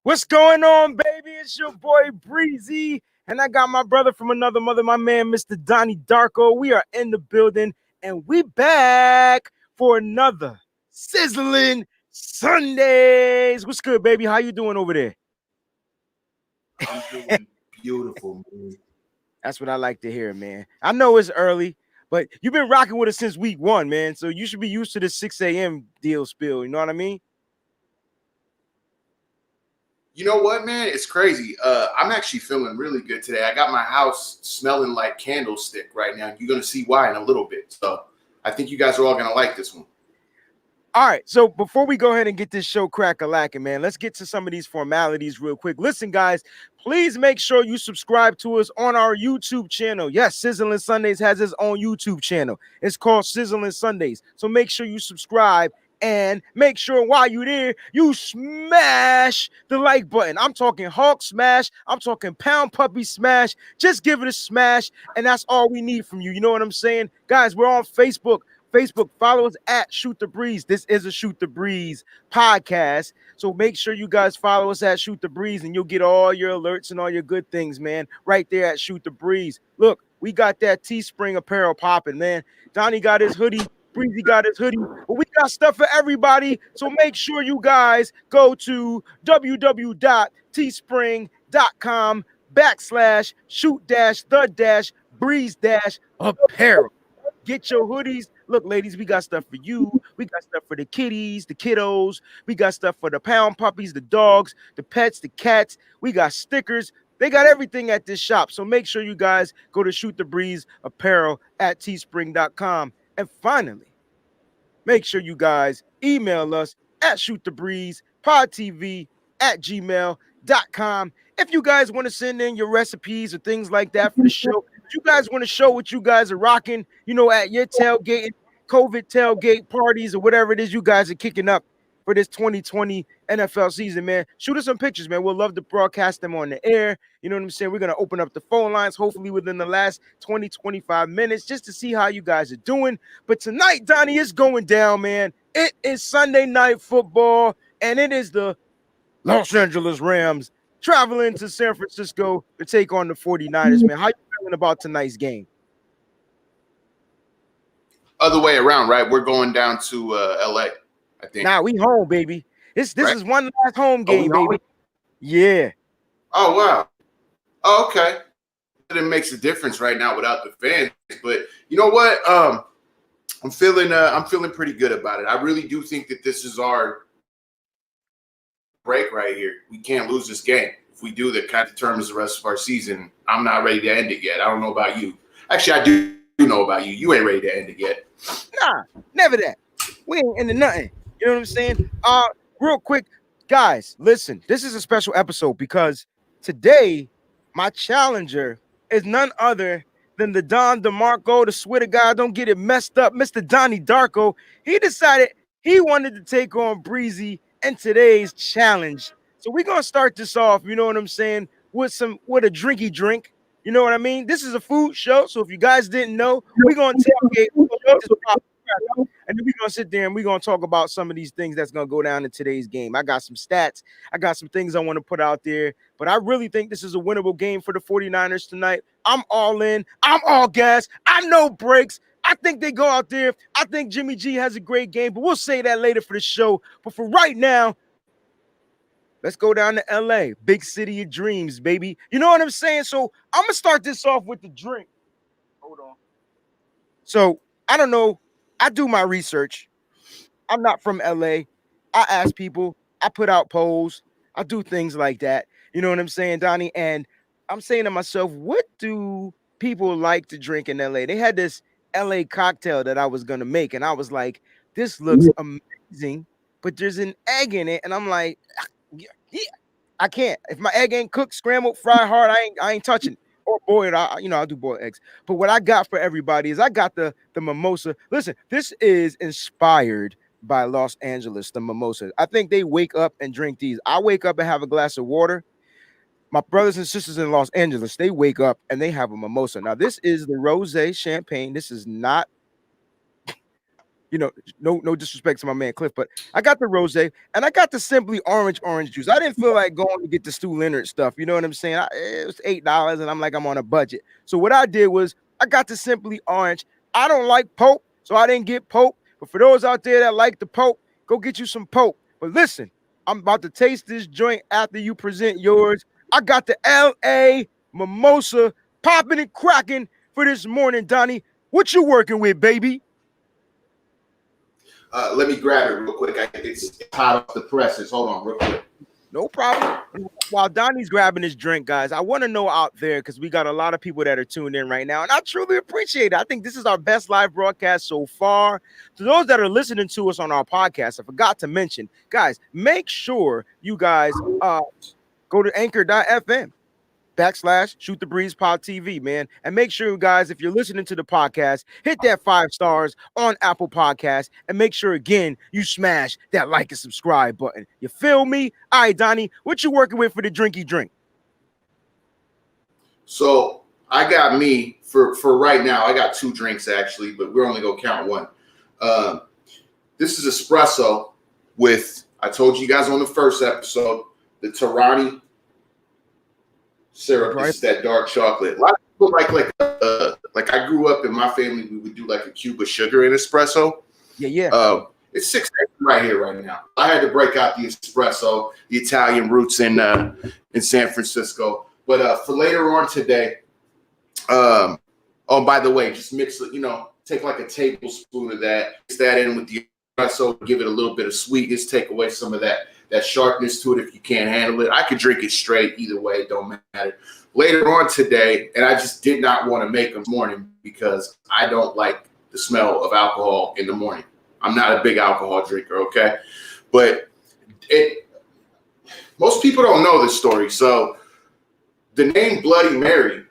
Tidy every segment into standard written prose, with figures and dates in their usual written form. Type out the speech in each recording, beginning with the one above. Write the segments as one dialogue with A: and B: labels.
A: What's going on, baby? It's your boy Breezy, and I got my brother from another mother, my man, Mr. Donnie Darko. We are in the building, and we back for another Sizzl'n Sundays. What's good, baby? How you doing over there?
B: I'm doing beautiful, man.
A: That's what I like to hear, man. I know it's early, but you've been rocking with us since week 1, man. So you should be used to the 6 a.m. deal spill. You know what I mean?
B: You know what, man? It's crazy. I'm actually feeling really good today. I got my house smelling like candlestick right now. You're going to see why in a little bit. So I think you guys are all going to like this one.
A: All right, so before we go ahead and get this show crack-a-lacking, man, let's get to some of these formalities real quick. Listen, guys, please make sure you subscribe to us on our YouTube channel. Yes, Sizzl'n Sundays has its own YouTube channel. It's called Sizzl'n Sundays. So make sure you subscribe and make sure while you're there, you smash the like button. I'm talking Hulk smash. I'm talking Pound Puppy smash. Just give it a smash, and that's all we need from you. You know what I'm saying? Guys, we're on Facebook. Follow us at Shoot the Breeze. This is a Shoot the Breeze podcast. So make sure you guys follow us at Shoot the Breeze, and you'll get all your alerts and all your good things, man, right there at Shoot the Breeze. Look, we got that Teespring apparel popping, man. Donnie got his hoodie. Breezy got his hoodie. But we got stuff for everybody. So make sure you guys go to www.teespring.com/shoot-the-breeze-apparel. Get your hoodies. Look, ladies, we got stuff for you. We got stuff for the kiddies, the kiddos. We got stuff for the pound puppies, the dogs, the pets, the cats. We got stickers. They got everything at this shop. So make sure you guys go to Shoot the Breeze Apparel at teespring.com. And finally, make sure you guys email us at shootthebreezepodtv@gmail.com. If you guys want to send in your recipes or things like that for the show, if you guys want to show what you guys are rocking, at your tailgate, COVID tailgate parties or whatever it is you guys are kicking up for this 2020 NFL season, man, shoot us some pictures, man. We'll love to broadcast them on the air. You know what I'm saying? We're going to open up the phone lines, hopefully within the last 20, 25 minutes, just to see how you guys are doing. But tonight, Donnie, it's going down, man. It is Sunday Night Football, and it is the Los Angeles Rams traveling to San Francisco to take on the 49ers, man. How you feeling about tonight's game?
B: Other way around, right? We're going down to L.A., I think.
A: Nah, we home, baby. This right? is one last home game, baby. Yeah.
B: Oh, wow. Oh, okay. It makes a difference right now without the fans. But you know what? I'm feeling pretty good about it. I really do think that this is our break right here. We can't lose this game. If we do, that kind of determines the rest of our season. I'm not ready to end it yet. I don't know about you. Actually, I do know about you. You ain't ready to end it yet.
A: Nah, never that. We ain't into nothing. You know what I'm saying? Real quick, guys, listen. This is a special episode because today my challenger is none other than the Don DeMarco, the swear to God, don't get it messed up, Mr. Donnie Darko. He decided he wanted to take on Breezy in today's challenge. So we're gonna start this off, you know what I'm saying, with a drinky drink. You know what I mean? This is a food show, so if you guys didn't know, we're gonna tailgate, and then we're gonna sit there and we're gonna talk about some of these things that's gonna go down in today's game. I got some stats, I got some things I want to put out there, but I really think this is a winnable game for the 49ers tonight. I'm all in, I'm all gas, I know breaks. I think they go out there. I think Jimmy G has a great game, but we'll say that later for the show. But for right now, let's go down to LA, big city of dreams, baby. You know what I'm saying? So I'm going to start this off with the drink. Hold on. So I don't know. I do my research. I'm not from LA. I ask people. I put out polls. I do things like that. You know what I'm saying, Donnie? And I'm saying to myself, what do people like to drink in LA? They had this LA cocktail that I was going to make. And I was like, this looks amazing, but there's an egg in it. And I'm like, yeah, I can't. If my egg ain't cooked, scrambled, fried hard, I ain't touching it. Or boiled, I'll do boiled eggs. But what I got for everybody is I got the mimosa. Listen, this is inspired by Los Angeles, the mimosa. I think they wake up and drink these. I wake up and have a glass of water. My brothers and sisters in Los Angeles, they wake up and they have a mimosa. Now, this is the rosé champagne. This is not, no disrespect to my man Cliff, but I got the rosé and I got the simply orange juice. I didn't feel like going to get the Stu Leonard stuff. You know what I'm saying? It was $8, and I'm like, I'm on a budget. So what I did was I got the simply orange. I don't like Pope, so I didn't get Pope. But for those out there that like the Pope, go get you some Pope. But listen, I'm about to taste this joint after you present yours. I got the LA Mimosa popping and cracking for this morning, Donnie. What you working with, baby?
B: Let me grab it real quick. It's hot off the presses. Hold on real quick.
A: No problem. While Donnie's grabbing his drink, guys, I want to know out there, because we got a lot of people that are tuned in right now, and I truly appreciate it. I think this is our best live broadcast so far. To those that are listening to us on our podcast, I forgot to mention, guys, make sure you guys go to anchor.fm /Shoot the Breeze Pod TV, man. And make sure, guys, if you're listening to the podcast, hit that 5 stars on Apple Podcasts, and make sure, again, you smash that like and subscribe button. You feel me? All right, Donnie, what you working with for the drinky drink?
B: So I got me for right now. I got 2 drinks actually, but we're only gonna count one. This is espresso with, I told you guys on the first episode, the Tirani syrup. Right. This is that dark chocolate. A lot of people like I grew up in my family, we would do like a cube of sugar in espresso.
A: Yeah.
B: It's 6 right here right now. I had to break out the espresso, the Italian roots in San Francisco. But for later on today, oh, by the way, just mix it, take like a tablespoon of that, mix that in with the espresso, give it a little bit of sweetness, take away some of that sharpness to it if you can't handle it. I could drink it straight either way, it don't matter. Later on today, and I just did not want to make them morning because I don't like the smell of alcohol in the morning. I'm not a big alcohol drinker, okay? But most people don't know this story. So the name Bloody Mary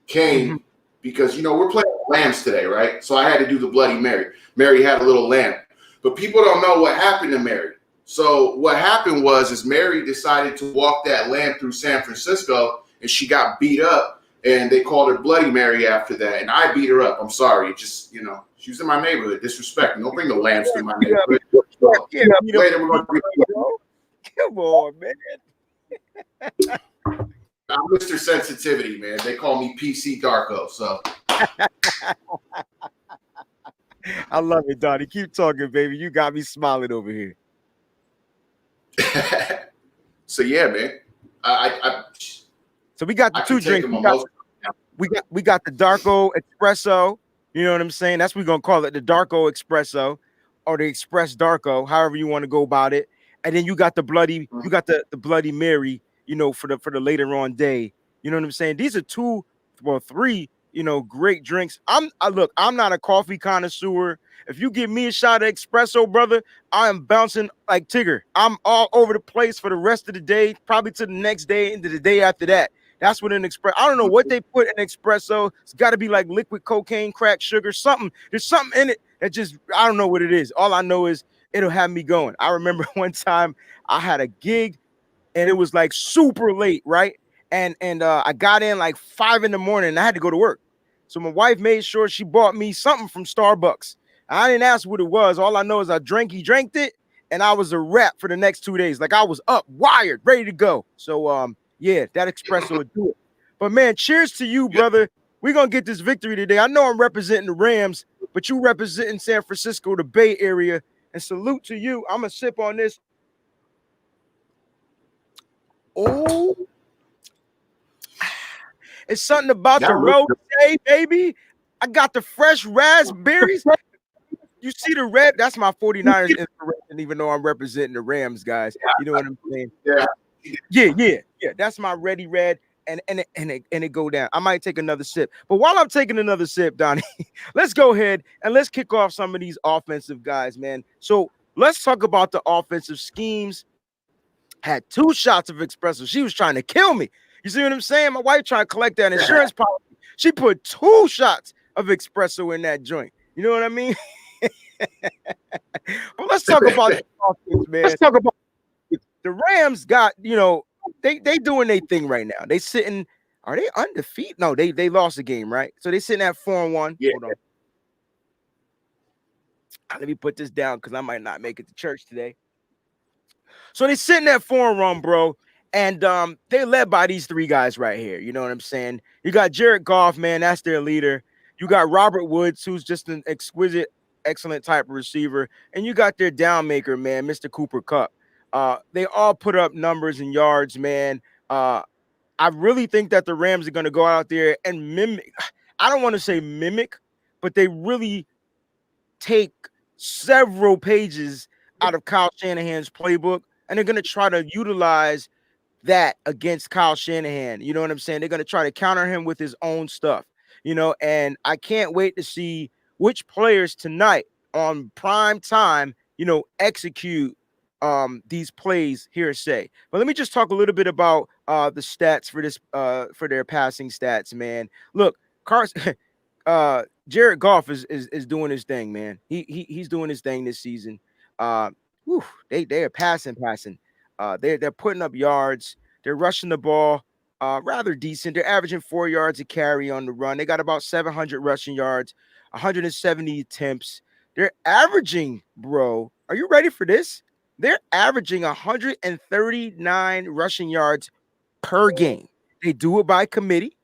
B: came because, we're playing lambs today, right? So I had to do the Bloody Mary. Mary had a little lamb. But people don't know what happened to Mary. So what happened was Mary decided to walk that lamb through San Francisco, and she got beat up, and they called her Bloody Mary after that. And I beat her up. I'm sorry. It just, she was in my neighborhood. Disrespect. Don't bring the lambs through my neighborhood. Later we're going to
A: come on, man.
B: I'm Mr. Sensitivity, man. They call me PC Darko, so.
A: I love it, Donnie. Keep talking, baby. You got me smiling over here.
B: So yeah, man.
A: So we got the 2 drinks. We got the Darko Espresso. You know what I'm saying? That's what we're gonna call it, the Darko Espresso, or the Express Darko, however you want to go about it. And then you got the Bloody Mary, for the later on day. You know what I'm saying? These are 3, great drinks. I'm not a coffee connoisseur. If you give me a shot of espresso, brother, I am bouncing like Tigger. I'm all over the place for the rest of the day, probably to the next day, into the day after that. That's what an espresso. I don't know what they put in espresso. It's got to be like liquid cocaine, crack, sugar, something. There's something in it that just, I don't know what it is. All I know is it'll have me going. I remember one time I had a gig and it was like super late, right? And I got in like 5 a.m. and I had to go to work. So my wife made sure she bought me something from Starbucks. I didn't ask what it was. All I know is I drank it, and I was a wrap for the next 2 days. Like I was up, wired, ready to go. So yeah, that espresso would do it. But man, cheers to you, brother. We're gonna get this victory today. I know I'm representing the Rams, but you representing San Francisco, the Bay Area, and salute to you. I'm gonna sip on this. Oh, it's something about the rosé, baby. I got the fresh raspberries. You see the red? That's my 49ers inspiration, even though I'm representing the Rams, guys. You know what I'm saying? Yeah. That's my ready red, and it go down. I might take another sip. But while I'm taking another sip, Donnie, let's go ahead and let's kick off some of these offensive guys, man. So let's talk about the offensive schemes. Had 2 shots of espresso. She was trying to kill me. You see what I'm saying? My wife trying to collect that insurance policy. She put 2 shots of espresso in that joint. You know what I mean? Well, let's talk about the offense, man. Let's talk about the Rams. Got they doing their thing right now. They sitting. Are they undefeated? No, they lost the game, right? So they sitting at 4-1.
B: Yeah.
A: Hold on. Let me put this down because I might not make it to church today. So they sit in that forum, bro, and they're led by these three guys right here. You know what I'm saying? You got Jared Goff, man, that's their leader. You got Robert Woods, who's just an exquisite, excellent type of receiver, and you got their down maker, man, Mr. Cooper Cup. They all put up numbers and yards, man. I really think that the Rams are going to go out there and mimic. I don't want to say mimic, but they really take several pages out of Kyle Shanahan's playbook, and they're going to try to utilize that against Kyle Shanahan. You know what I'm saying? They're going to try to counter him with his own stuff, and I can't wait to see which players tonight on prime time, execute these plays here say. But let me just talk a little bit about the stats for this for their passing stats, man. Look, Carson Jared Goff is doing his thing, man. He's doing his thing this season. Uh whew, they are passing. They're putting up yards, they're rushing the ball rather decent. They're averaging 4 yards a carry on the run. They got about 700 rushing yards, 170 attempts. They're averaging, bro. Are you ready for this? They're averaging 139 rushing yards per game. They do it by committee,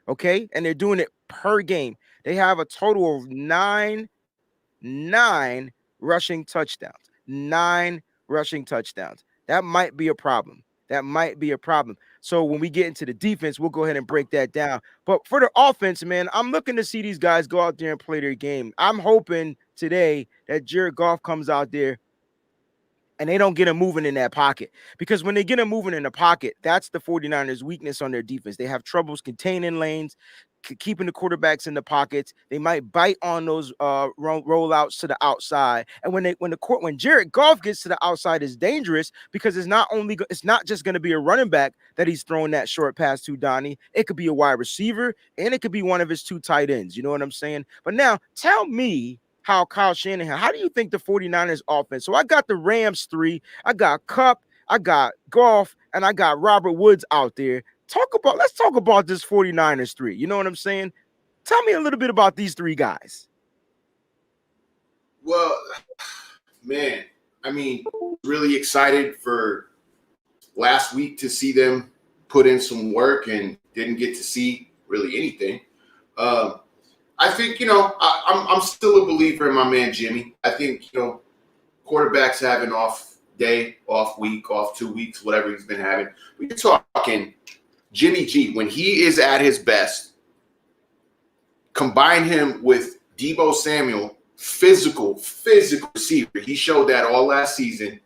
A: okay? And they're doing it per game. They have a total of nine rushing touchdowns. 9 rushing touchdowns. That might be a problem. So when we get into the defense, we'll go ahead and break that down. But for the offense, man, I'm looking to see these guys go out there and play their game. I'm hoping today that Jared Goff comes out there and they don't get him moving in that pocket. Because when they get him moving in the pocket, that's the 49ers' weakness on their defense. They have troubles containing lanes, keeping the quarterbacks in the pockets. They might bite on those rollouts to the outside. And when Jared Goff gets to the outside, is dangerous because it's not just going to be a running back that he's throwing that short pass to, Donnie. It could be a wide receiver, and it could be one of his 2 tight ends. You know what I'm saying? But now tell me, how Kyle Shanahan, how do you think the 49ers offense? So I got the Rams 3, I got Cup, I got Goff, and I got Robert Woods out there. Let's talk about this 49ers 3. You know what I'm saying? Tell me a little bit about these 3 guys.
B: Well, man, I mean, really excited for last week to see them put in some work and didn't get to see really anything. I think, I'm still a believer in my man Jimmy. I think, quarterbacks have an off day, off week, off 2 weeks, whatever he's been having. We're talking Jimmy G. When he is at his best, combine him with Deebo Samuel, physical receiver. He showed that all last season.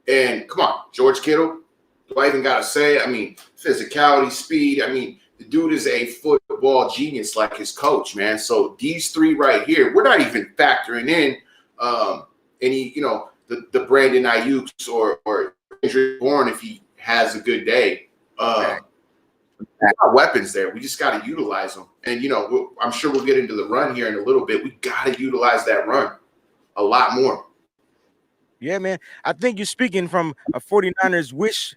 B: And come on, George Kittle, do I even got to say it? I mean, physicality, speed. I mean, the dude is a football genius like his coach, man. So these 3 right here, we're not even factoring in any, the Brandon Ayuk's or Kendrick Bourne if he has a good day. Got weapons there. We just got to utilize them. And, I'm sure we'll get into the run here in a little bit. We got to utilize that run a lot more.
A: Yeah, man. I think you're speaking from a 49ers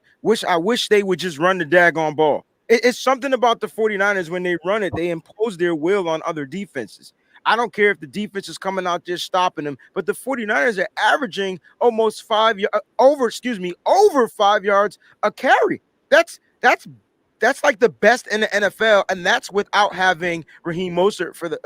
A: I wish they would just run the daggone ball. It's something about the 49ers when they run it, they impose their will on other defenses. I don't care if the defense is coming out there stopping them, but the 49ers are averaging almost over 5 yards a carry. That's like the best in the NFL, and that's without having Raheem Mostert for the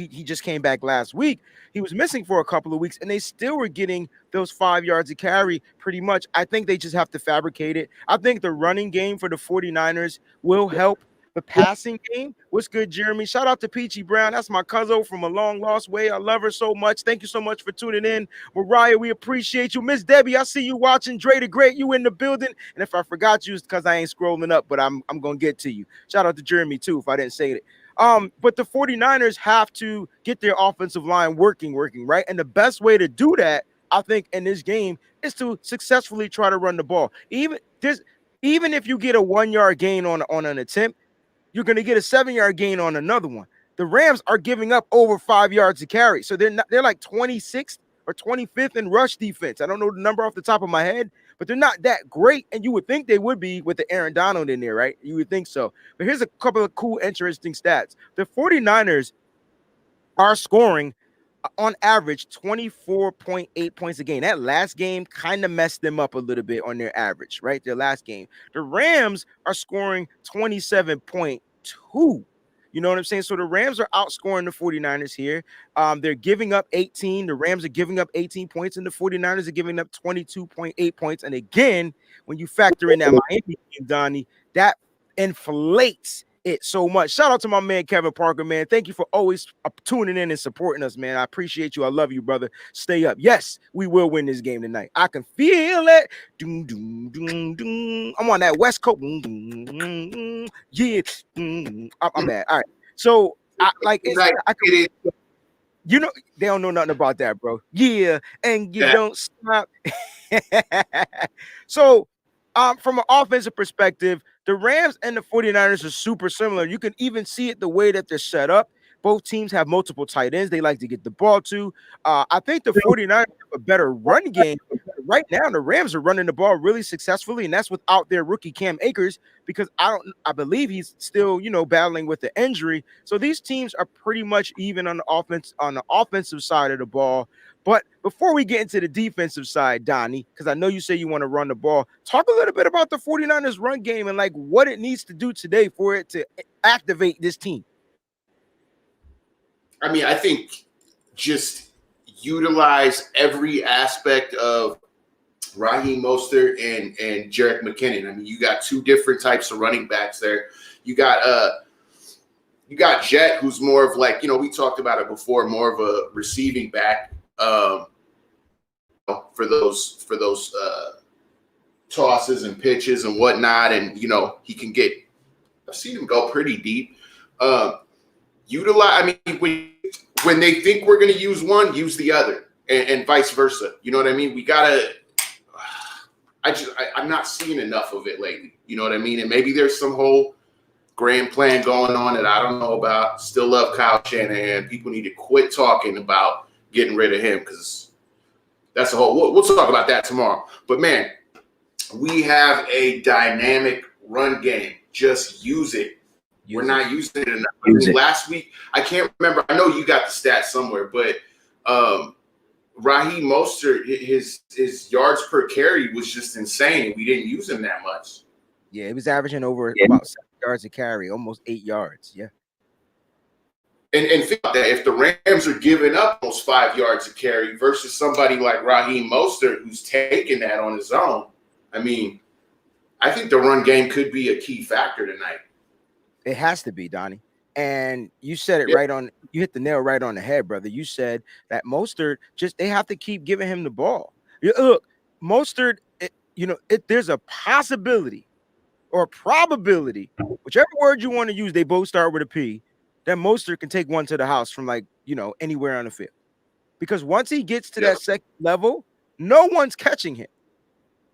A: he just came back last week. He was missing for a couple of weeks, and they still were getting those 5 yards a carry pretty much. I think they just have to fabricate it. I think the running game for the 49ers will help the passing game. What's good, Jeremy? Shout out to Peachy Brown. That's my cousin from a long lost way. I love her so much. Thank you so much for tuning in. Mariah, we appreciate you. Miss Debbie, I see you watching. Dre the Great, you in the building. And if I forgot you, it's because I ain't scrolling up, but I'm going to get to you. Shout out to Jeremy, too, if I didn't say it. But the 49ers have to get their offensive line working, right? And the best way to do that, I think, in this game is to successfully try to run the ball. Even if you get a 1 yard gain on an attempt, you're going to get a 7-yard gain on another one. The Rams are giving up over 5 yards to carry. So they're like 26th or 25th in rush defense. I don't know the number off the top of my head, but they're not that great. And you would think they would be with the Aaron Donald in there, right? You would think so. But here's a couple of cool, interesting stats. The 49ers are scoring on average 24.8 points a game. That last game kind of messed them up a little bit on their average, right? Their last game. The Rams are scoring 27.2. You know what I'm saying? So the Rams are outscoring the 49ers here. They're giving up 18. The Rams are giving up 18 points, and the 49ers are giving up 22.8 points. And again, when you factor in that Miami game, Donnie, that inflates it so much. Shout out to my man Kevin Parker, man. Thank you for always tuning in and supporting us, man. I appreciate you. I love you, brother. Stay up. Yes, we will win this game tonight. I can feel it. Doom, doom, doom, doom. I'm on that West Coast. Yeah. I'm bad. All right. So I can, you know, they don't know nothing about that, bro. Yeah, and you don't stop. So from an offensive perspective, the Rams and the 49ers are super similar. You can even see it the way that they're set up. Both teams have multiple tight ends they like to get the ball to. I think the 49ers have a better run game. Right now, the Rams are running the ball really successfully, and that's without their rookie Cam Akers, because I believe he's still, battling with the injury. So these teams are pretty much even on the offensive side of the ball. But before we get into the defensive side, Donnie, because I know you say you want to run the ball, talk a little bit about the 49ers run game and like what it needs to do today for it to activate this team.
B: I mean, I think just utilize every aspect of Raheem Mostert and Jerick McKinnon. I mean, you got two different types of running backs there. You got Jet, who's more of like, we talked about it before, more of a receiving back for those tosses and pitches and whatnot. And, he can get – I've seen him go pretty deep. Utilize – I mean, when they think we're going to use one, use the other and vice versa. You know what I mean? We got to – I'm not seeing enough of it lately. You know what I mean? And maybe there's some whole grand plan going on that I don't know about. Still love Kyle Shanahan. People need to quit talking about getting rid of him because that's a whole. We'll talk about that tomorrow. But man, we have a dynamic run game. Just use it. We're not using it enough. I mean, last week, I can't remember. I know you got the stats somewhere, but Raheem Mostert, his yards per carry was just insane. We didn't use him that much.
A: Yeah, he was averaging over about 7 yards a carry, almost 8 yards. Yeah.
B: And think about that. If the Rams are giving up almost 5 yards a carry versus somebody like Raheem Mostert who's taking that on his own, I mean, I think the run game could be a key factor tonight.
A: It has to be, Donnie. And you said it right on. You hit the nail right on the head, brother. You said that Mostert they have to keep giving him the ball. Look, Mostert, there's a possibility or a probability, whichever word you want to use, they both start with a P, that Mostert can take one to the house from anywhere on the field. Because once he gets to that second level, no one's catching him.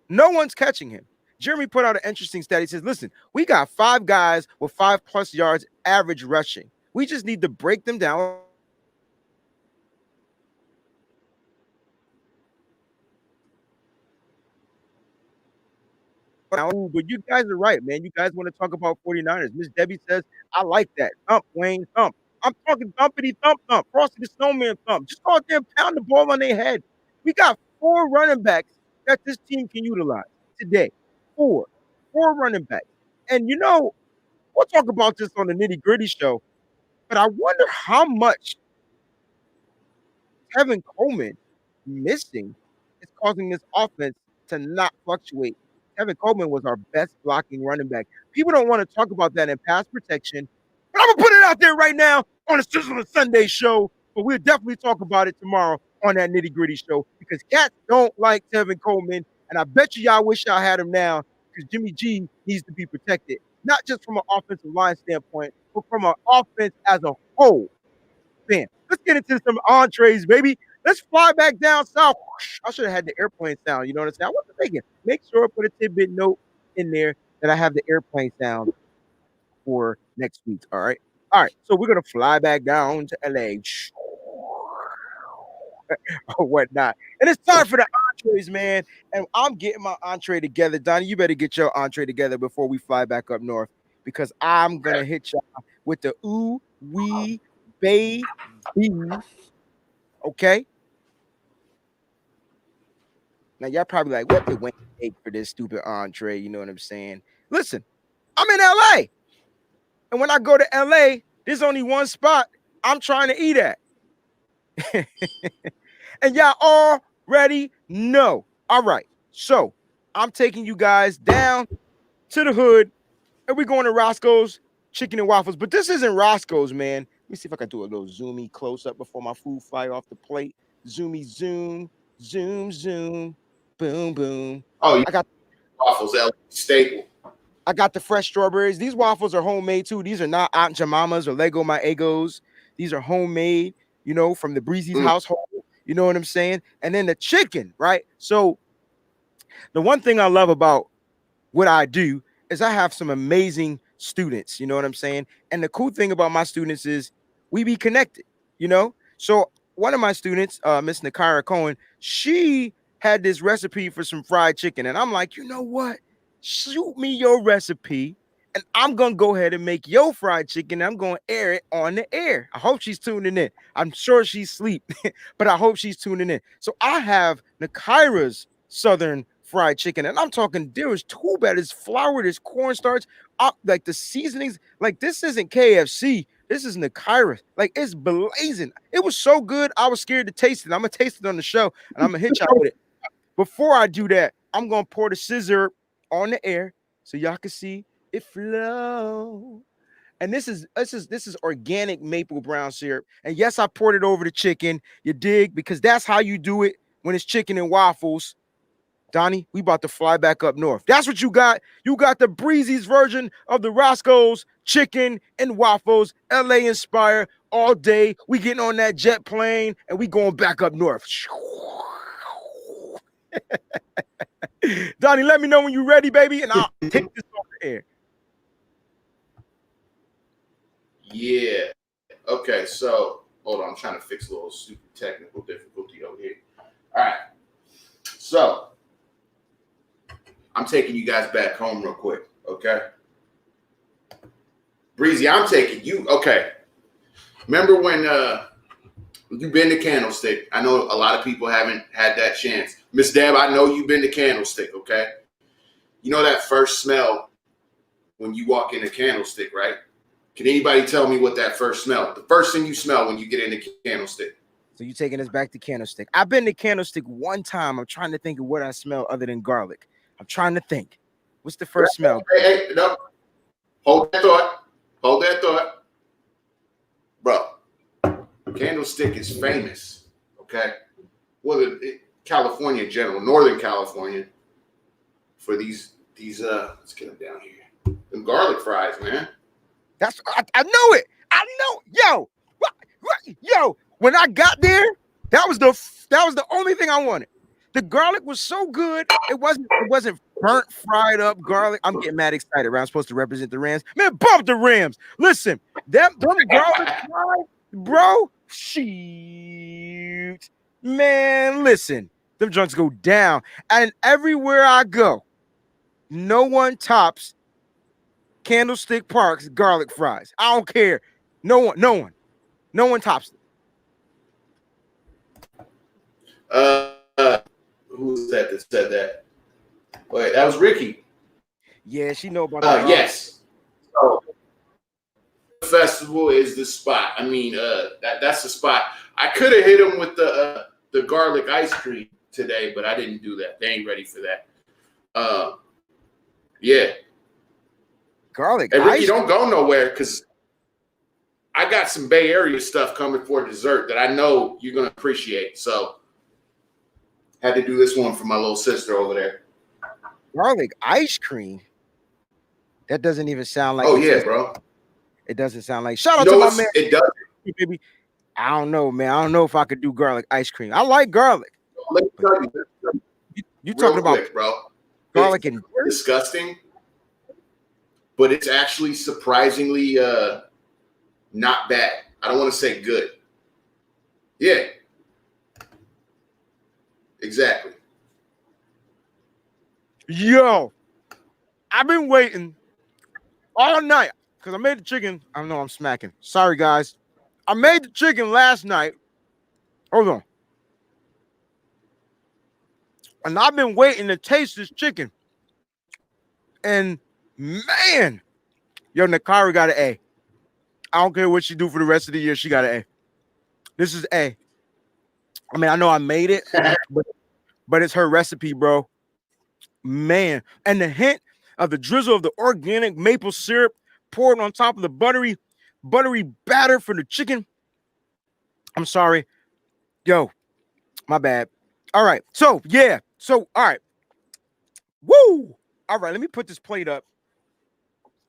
A: No one's catching him. Jeremy put out an interesting stat. He says, listen, we got 5 guys with 5+ yards average rushing. We just need to break them down. But you guys are right, man. You guys want to talk about 49ers. Miss Debbie says, I like that. Thump, Wayne, thump. I'm talking thumpity thump thump. Frosty the Snowman thump. Just go out there and pound the ball on their head. We got 4 running backs that this team can utilize today. 4 running backs. And we'll talk about this on the Nitty Gritty show, but I wonder how much Kevin Coleman missing is causing this offense to not fluctuate. Kevin Coleman was our best blocking running back. People don't want to talk about that in pass protection, but I'm going to put it out there right now on the Sizzl'n Sundays show, but we'll definitely talk about it tomorrow on that Nitty Gritty show because cats don't like Kevin Coleman, and I bet y'all wish y'all had him now because Jimmy G needs to be protected, not just from an offensive line standpoint, but from an offense as a whole. Man, let's get into some entrees, baby. Let's fly back down south. I should have had the airplane sound. You know what I'm saying? I wasn't thinking. Make sure I put a tidbit note in there that I have the airplane sound for next week. All right. So we're going to fly back down to LA or whatnot. And it's time for the entrees, man. And I'm getting my entree together. Donnie, you better get your entree together before we fly back up north because I'm going to hit y'all with the ooh, wee, baby. Okay. Now y'all probably like, what did Wayne take for this stupid entree? You know what I'm saying? Listen, I'm in LA. And when I go to LA, there's only one spot I'm trying to eat at. And y'all already know. All right. So I'm taking you guys down to the hood, and we're going to Roscoe's Chicken and Waffles. But this isn't Roscoe's, man. Let me see if I can do a little zoomy close up before my food fly off the plate. Zoomy zoom, zoom, zoom, boom, boom.
B: Oh, yeah.
A: I got
B: Waffles, LA staple.
A: I got the fresh strawberries. These waffles are homemade too. These are not Aunt Jemima's or Lego My Egos. These are homemade, you know, from the Breezy's household. You know what I'm saying? And then the chicken, right? So the one thing I love about what I do is I have some amazing students, you know what I'm saying? And the cool thing about my students is we be connected, you know? So one of my students, Miss Nakira Cohen, she had this recipe for some fried chicken. And I'm like, you know what? Shoot me your recipe. And I'm going to go ahead and make your fried chicken. I'm going to air it on the air. I hope she's tuning in. I'm sure she's asleep, but I hope she's tuning in. So I have Nakira's Southern fried chicken, and I'm talking there is two there's flour, there's cornstarch, like the seasonings. Like this isn't KFC. This is Nakira. Like it's blazing. It was so good. I was scared to taste it. I'm gonna taste it on the show, and I'm gonna hit y'all with it. Before I do that, I'm gonna pour the scissor on the air so y'all can see it flow. And this is organic maple brown syrup. And yes, I poured it over the chicken. You dig? Because that's how you do it when it's chicken and waffles. Donnie, we about to fly back up north. That's what you got. You got the Breezy's version of the Roscoe's chicken and waffles, LA inspired all day. We getting on that jet plane and we going back up north. Donnie, let me know when you're ready, baby, and I'll take this off the air.
B: Yeah. Okay, so hold on. I'm trying to fix a little super technical difficulty over here. All right. So I'm taking you guys back home real quick, okay? Breezy, I'm taking you. Okay. Remember when you've been to Candlestick? I know a lot of people haven't had that chance. Miss Deb, I know you've been to Candlestick, okay? You know that first smell when you walk into Candlestick, right? Can anybody tell me what that first smell? The first thing you smell when you get into Candlestick.
A: So you taking us back to Candlestick. I've been to Candlestick one time. I'm trying to think of what I smell other than garlic. I'm trying to think. What's the first smell?
B: Hey, no. Hold that thought. Hold that thought. Bro, Candlestick is famous, okay? Well, California in general, Northern California, for these let's get them down here. Them garlic fries, man.
A: I know it. I know. Yo, when I got there, that was the only thing I wanted. The garlic was so good. It wasn't burnt, fried up garlic. I'm getting mad excited. I'm supposed to represent the Rams. Man, bump the Rams. Listen, them garlic fries, bro. Shoot. Man, listen. Them joints go down. And everywhere I go, no one tops Candlestick Park's garlic fries. I don't care. No one tops
B: it. Who was that said that? Wait, that was Ricky.
A: Yeah, she know about that.
B: Yes. So, the festival is the spot. I mean, that's the spot. I could have hit him with the garlic ice cream today, but I didn't do that. They ain't ready for that. Yeah.
A: Garlic.
B: Hey, Ricky, don't go nowhere because I got some Bay Area stuff coming for dessert that I know you're gonna appreciate. So had to do this one for my little sister over there.
A: Garlic ice cream. That doesn't even sound like.
B: Oh yeah, bro.
A: It doesn't sound like. Shout out to my man.
B: It does.
A: Baby. I don't know, man. I don't know if I could do garlic ice cream. I like garlic.
B: Let me tell you,
A: you talking about
B: quick, bro?
A: Garlic and
B: disgusting, but it's actually surprisingly not bad. I don't want to say good. Yeah. Exactly.
A: Yo, I've been waiting all night because I made the chicken. I know I'm smacking. Sorry, guys. I made the chicken last night, Hold on. And I've been waiting to taste this chicken. And man, yo, Nakara got an A. I don't care what she do for the rest of the year. She got an A. This is A. I mean, I know I made it, but it's her recipe, bro. Man. And the hint of the drizzle of the organic maple syrup poured on top of the buttery batter for the chicken. I'm sorry. Yo, my bad. All right. So, yeah. So, all right. Woo. All right. Let me put this plate up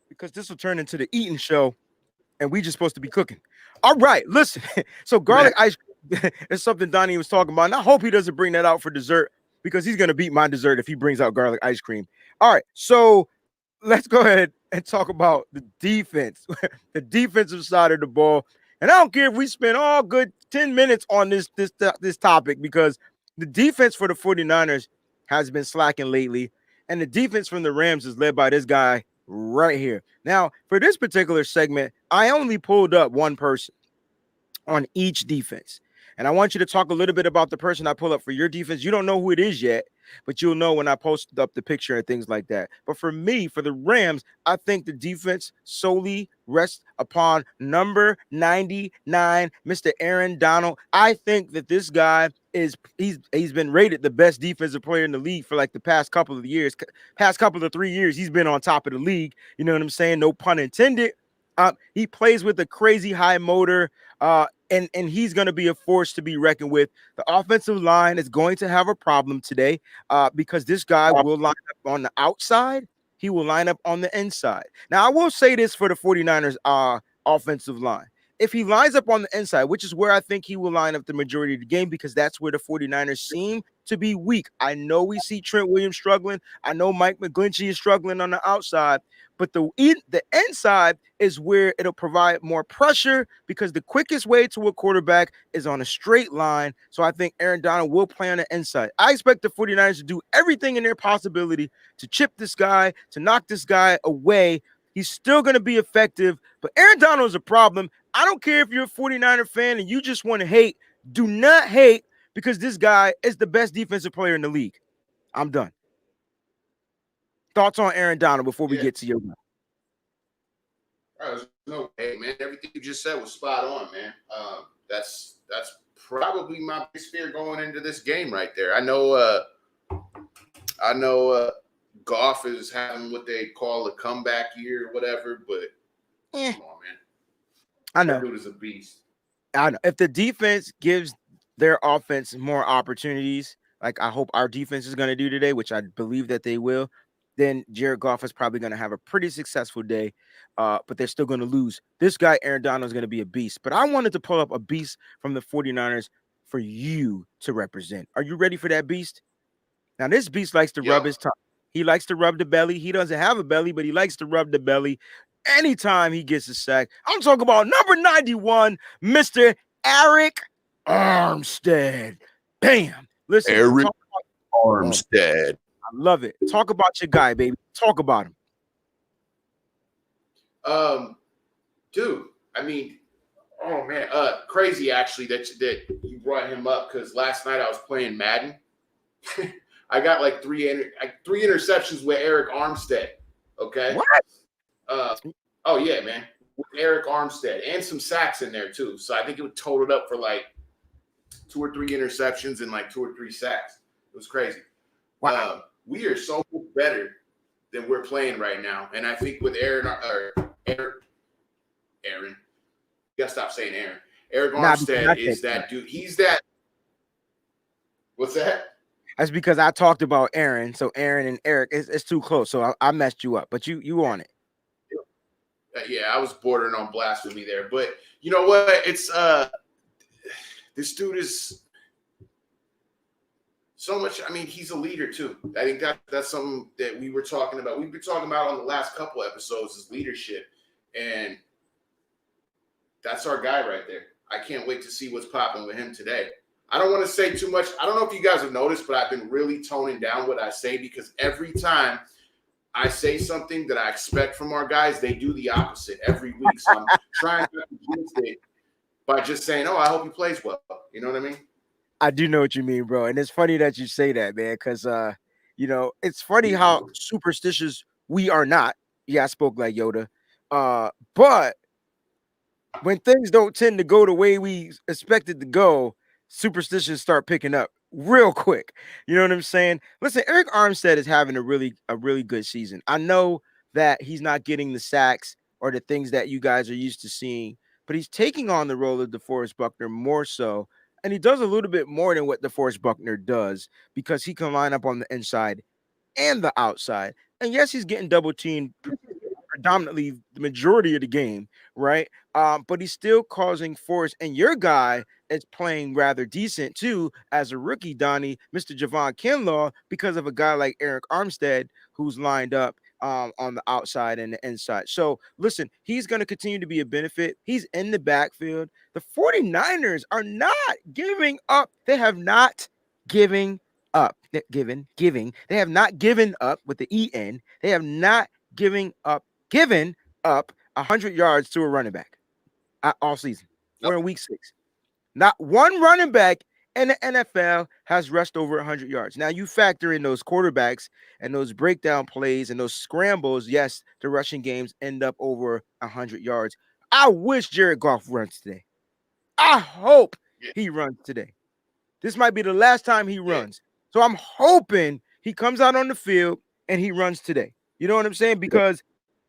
A: because this will turn into the eating show and we just supposed to be cooking. All right. Listen. So, garlic ice cream is something Donnie was talking about. And I hope he doesn't bring that out for dessert because he's going to beat my dessert if he brings out garlic ice cream. All right. So, let's go ahead and talk about the defense, the defensive side of the ball. And I don't care if we spend all good 10 minutes on this topic because the defense for the 49ers has been slacking lately. And the defense from the Rams is led by this guy right here. Now, for this particular segment, I only pulled up one person on each defense. And I want you to talk a little bit about the person I pull up for your defense. You don't know who it is yet, but you'll know when I post up the picture and things like that. But for me, for the Rams, I think the defense solely rests upon number 99, Mr. Aaron Donald. I think that this guy he's been rated the best defensive player in the league for like the past couple of 3 years. He's been on top of the league. You know what I'm saying? No pun intended. He plays with a crazy high motor, and he's going to be a force to be reckoned with. The offensive line is going to have a problem today because this guy will line up on the outside. He will line up on the inside. Now, I will say this for the 49ers offensive line. If he lines up on the inside, which is where I think he will line up the majority of the game because that's where the 49ers seem to be weak. I know we see Trent Williams struggling. I know Mike McGlinchey is struggling on the outside. But the inside is where it'll provide more pressure because the quickest way to a quarterback is on a straight line. So I think Aaron Donald will play on the inside. I expect the 49ers to do everything in their possibility to chip this guy, to knock this guy away. He's still going to be effective, but Aaron Donald is a problem. I don't care if you're a 49er fan and you just want to hate. Do not hate because this guy is the best defensive player in the league. I'm done. Thoughts on Aaron Donald before we get to your guy?
B: No way, man. Everything you just said was spot on, man. That's probably my biggest fear going into this game right there. I know Goff is having what they call a comeback year or whatever, but come on, man.
A: I know.
B: That dude is a beast.
A: I know. If the defense gives their offense more opportunities, like I hope our defense is going to do today, which I believe that they will, then Jared Goff is probably going to have a pretty successful day, but they're still going to lose. This guy, Aaron Donald, is going to be a beast. But I wanted to pull up a beast from the 49ers for you to represent. Are you ready for that beast? Now, this beast likes to rub his tongue. He likes to rub the belly. He doesn't have a belly, but he likes to rub the belly anytime he gets a sack. I'm talking about number 91, Mr. Eric Armstead. Bam. Listen.
B: Eric Armstead.
A: I love it. Talk about your guy, baby. Talk about him.
B: Dude, I mean, oh man, crazy actually that you brought him up because last night I was playing Madden. I got like three interceptions with Eric Armstead. Okay.
A: What?
B: Oh yeah, man. With Eric Armstead and some sacks in there too. So I think it would total up for like 2 or 3 interceptions and like 2 or 3 sacks. It was crazy.
A: Wow.
B: We are so much better than we're playing right now. And I think with Aaron, you gotta stop saying Aaron. Eric Armstead is that dude. He's that. What's that?
A: That's because I talked about Aaron. So Aaron and Eric, it's too close. So I messed you up, but you on it.
B: Yeah, I was bordering on blasphemy there. But you know what? It's this dude is so much. I mean, he's a leader too. I think that's something that we were talking about. We've been talking about on the last couple episodes is leadership, and that's our guy right there. I can't wait to see what's popping with him today. I don't want to say too much. I don't know if you guys have noticed, but I've been really toning down what I say because every time I say something that I expect from our guys, they do the opposite every week. So I'm trying to against it by just saying, "Oh, I hope he plays well." You know what I mean?
A: I do know what you mean, bro. And it's funny that you say that, man, because it's funny how superstitious we are not. Yeah, I spoke like Yoda. But when things don't tend to go the way we expect it to go, superstitions start picking up real quick. You know what I'm saying? Listen, Eric Armstead is having a really good season. I know that he's not getting the sacks or the things that you guys are used to seeing, but he's taking on the role of DeForest Buckner more so. And he does a little bit more than what DeForest Buckner does because he can line up on the inside and the outside. And yes, he's getting double teamed predominantly the majority of the game, right? But he's still causing force. And your guy is playing rather decent too as a rookie, Donnie, Mr. Javon Kinlaw, because of a guy like Eric Armstead who's lined up on the outside and the inside. So listen, he's going to continue to be a benefit. He's in the backfield. The 49ers are not giving up. They have not giving up. Giving. They have not given up with the EN. They have not given up 100 yards to a running back all season. We're in week 6. Not one running back in the NFL has rushed over 100 yards. Now, you factor in those quarterbacks and those breakdown plays and those scrambles. Yes, the rushing games end up over 100 yards. I wish Jared Goff runs today. I hope he runs today. This might be the last time he runs. So I'm hoping he comes out on the field and he runs today. You know what I'm saying? Because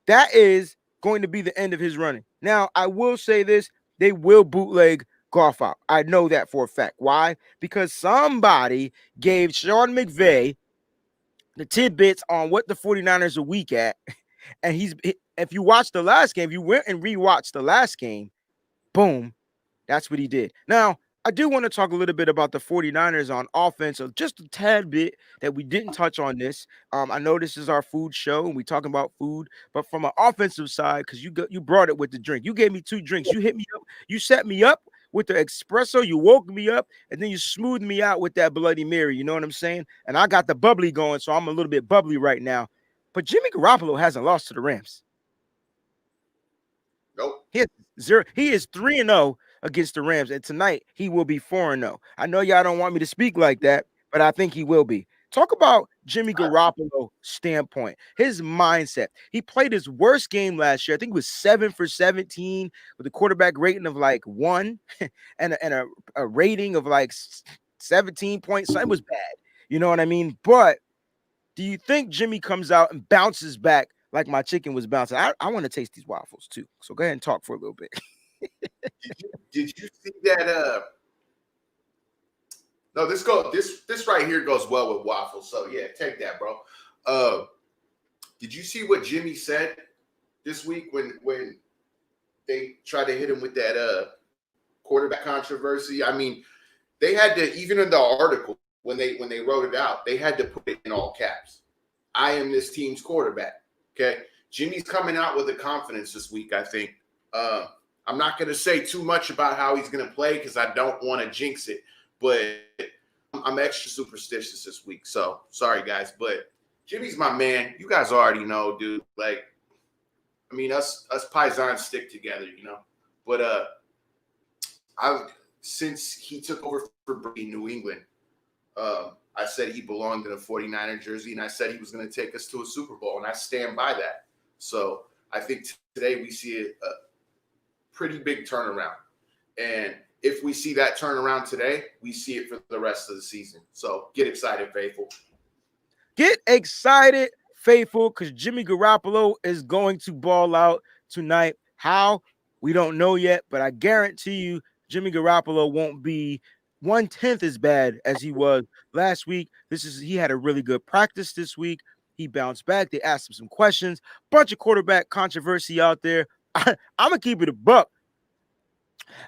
A: that is going to be the end of his running. Now, I will say this. They will bootleg Goff out. I know that for a fact. Why? Because somebody gave Sean McVay the tidbits on what the 49ers are weak at. And if you watch the last game, if you went and rewatched the last game, boom, that's what he did. Now, I do want to talk a little bit about the 49ers on offense, so just a tad bit that we didn't touch on this. I know this is our food show and we talking about food, but from an offensive side, because you brought it with the drink. You gave me 2 drinks. You hit me up. You set me up with the espresso. You woke me up, and then you smoothed me out with that Bloody Mary. You know what I'm saying? And I got the bubbly going, so I'm a little bit bubbly right now. But Jimmy Garoppolo hasn't lost to the Rams.
B: Nope.
A: He is 3-0 against the Rams, and tonight he will be 4-0. I know y'all don't want me to speak like that, but I think he will be. Talk about Jimmy Garoppolo's standpoint, his mindset. He played his worst game last year. I think it was 7 for 17 with a quarterback rating of like 1 and a rating of like 17 points. So it was bad. You know what I mean? But do you think Jimmy comes out and bounces back like my chicken was bouncing? I want to taste these waffles too. So go ahead and talk for a little bit.
B: Did you see that? No, this right here goes well with waffles. So yeah, take that, bro. Did you see what Jimmy said this week when they tried to hit him with that quarterback controversy? I mean, they had to, even in the article when they wrote it out, they had to put it in all caps. I am this team's quarterback. Okay, Jimmy's coming out with the confidence this week, I think. I'm not going to say too much about how he's going to play because I don't want to jinx it, but I'm extra superstitious this week. So sorry, guys, but Jimmy's my man. You guys already know, dude. Like, I mean, us Paisans stick together, you know. But since he took over for Brady in New England, I said he belonged in a 49er jersey, and I said he was going to take us to a Super Bowl, and I stand by that. So I think today we see a pretty big turnaround. And if we see that turnaround today, we see it for the rest of the season. So get excited, faithful.
A: Get excited, faithful, because Jimmy Garoppolo is going to ball out tonight. How? We don't know yet, but I guarantee you Jimmy Garoppolo won't be 1/10 as bad as he was last week. He had a really good practice this week. He bounced back. They asked him some questions. Bunch of quarterback controversy out there. I'm gonna keep it a buck.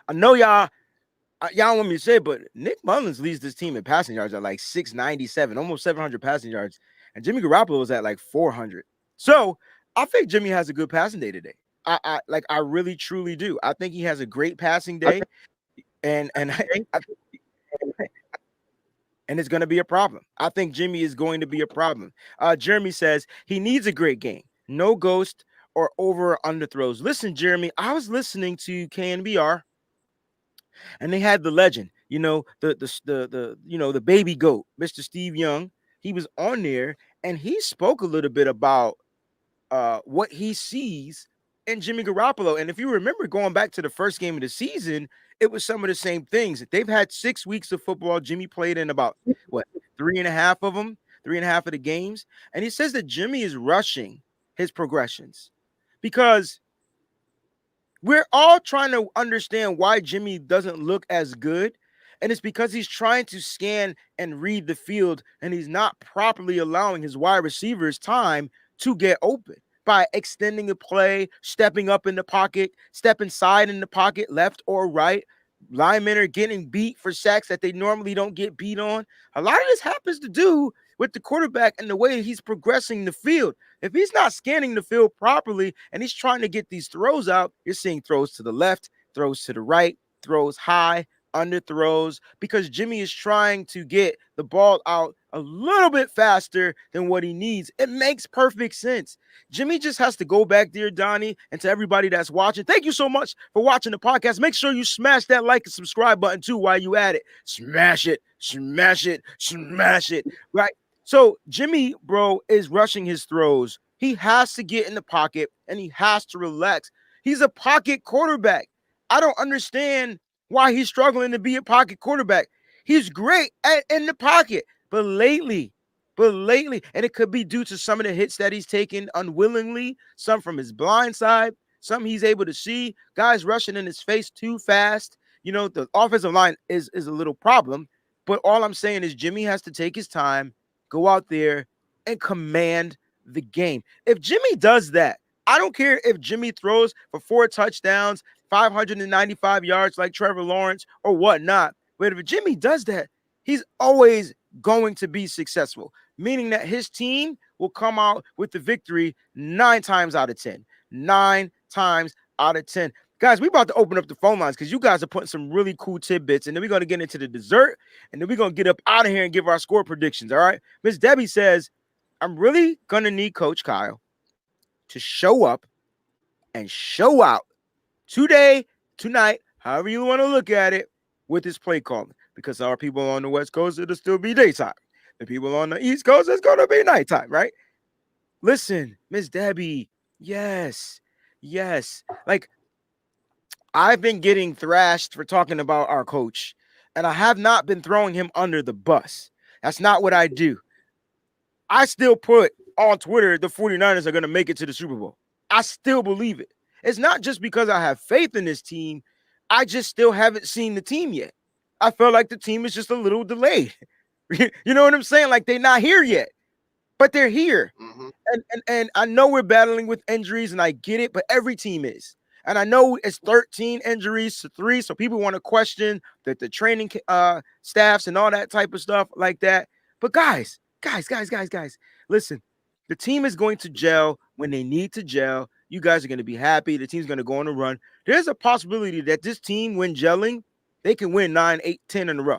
A: I know y'all want me to say, but Nick Mullins leads this team in passing yards at like 697, almost 700 passing yards, and Jimmy Garoppolo is at like 400. So I think Jimmy has a good passing day today. I really truly do. I think he has a great passing day, and it's going to be a problem. I think Jimmy is going to be a problem. Jeremy says he needs a great game. No ghost or over or underthrows. Listen, Jeremy, I was listening to KNBR, and they had the legend. the baby goat, Mr. Steve Young. He was on there and he spoke a little bit about what he sees in Jimmy Garoppolo. And if you remember going back to the first game of the season, it was some of the same things. They've had 6 weeks of football. Jimmy played in about what, three and a half of them, three and a half of the games. And he says that Jimmy is rushing his progressions because we're all trying to understand why Jimmy doesn't look as good. And it's because he's trying to scan and read the field, and he's not properly allowing his wide receivers time to get open by extending the play, stepping up in the pocket, step inside in the pocket, left or right. Linemen are getting beat for sacks that they normally don't get beat on. A lot of this happens to do with the quarterback and the way he's progressing the field. If he's not scanning the field properly and he's trying to get these throws out, you're seeing throws to the left, throws to the right, throws high, under throws, because Jimmy is trying to get the ball out a little bit faster than what he needs. It makes perfect sense. Jimmy just has to go back there, Donnie, and to everybody that's watching, thank you so much for watching the podcast. Make sure you smash that like and subscribe button too while you at it. Smash it, smash it, smash it, right? So Jimmy, bro, is rushing his throws. He has to get in the pocket and he has to relax. He's a pocket quarterback. I don't understand why he's struggling to be a pocket quarterback. He's great in the pocket, but lately, and it could be due to some of the hits that he's taken unwillingly, some from his blind side, some he's able to see, guys rushing in his face too fast. The offensive line is a little problem, but all I'm saying is Jimmy has to take his time, go out there and command the game. If Jimmy does that, I don't care if Jimmy throws for 4 touchdowns, 595 yards like Trevor Lawrence or whatnot. But if Jimmy does that, he's always going to be successful, meaning that his team will come out with the victory 9 times out of 10. 9 times out of 10. Guys, we're about to open up the phone lines because you guys are putting some really cool tidbits, and then we're going to get into the dessert, and then we're going to get up out of here and give our score predictions, all right? Miss Debbie says, I'm really going to need Coach Kyle to show up and show out today, tonight, however you want to look at it, with his play calling. Because our people on the West Coast, it'll still be daytime. The people on the East Coast, it's going to be nighttime, right? Listen, Miss Debbie, yes. Like, I've been getting thrashed for talking about our coach, and I have not been throwing him under the bus. That's not what I do. I still put on Twitter the 49ers are going to make it to the Super Bowl. I still believe it. It's not just because I have faith in this team. I just still haven't seen the team yet. I feel like the team is just a little delayed. You know what I'm saying? Like they're not here yet, but they're here.
B: Mm-hmm.
A: And I know we're battling with injuries, and I get it, but every team is. And I know it's 13 injuries to 3, so people want to question the training staffs and all that type of stuff like that. But guys, listen, the team is going to gel when they need to gel. You guys are going to be happy. The team's going to go on a run. There's a possibility that this team, when gelling, they can win 9, 8, 10 in a row.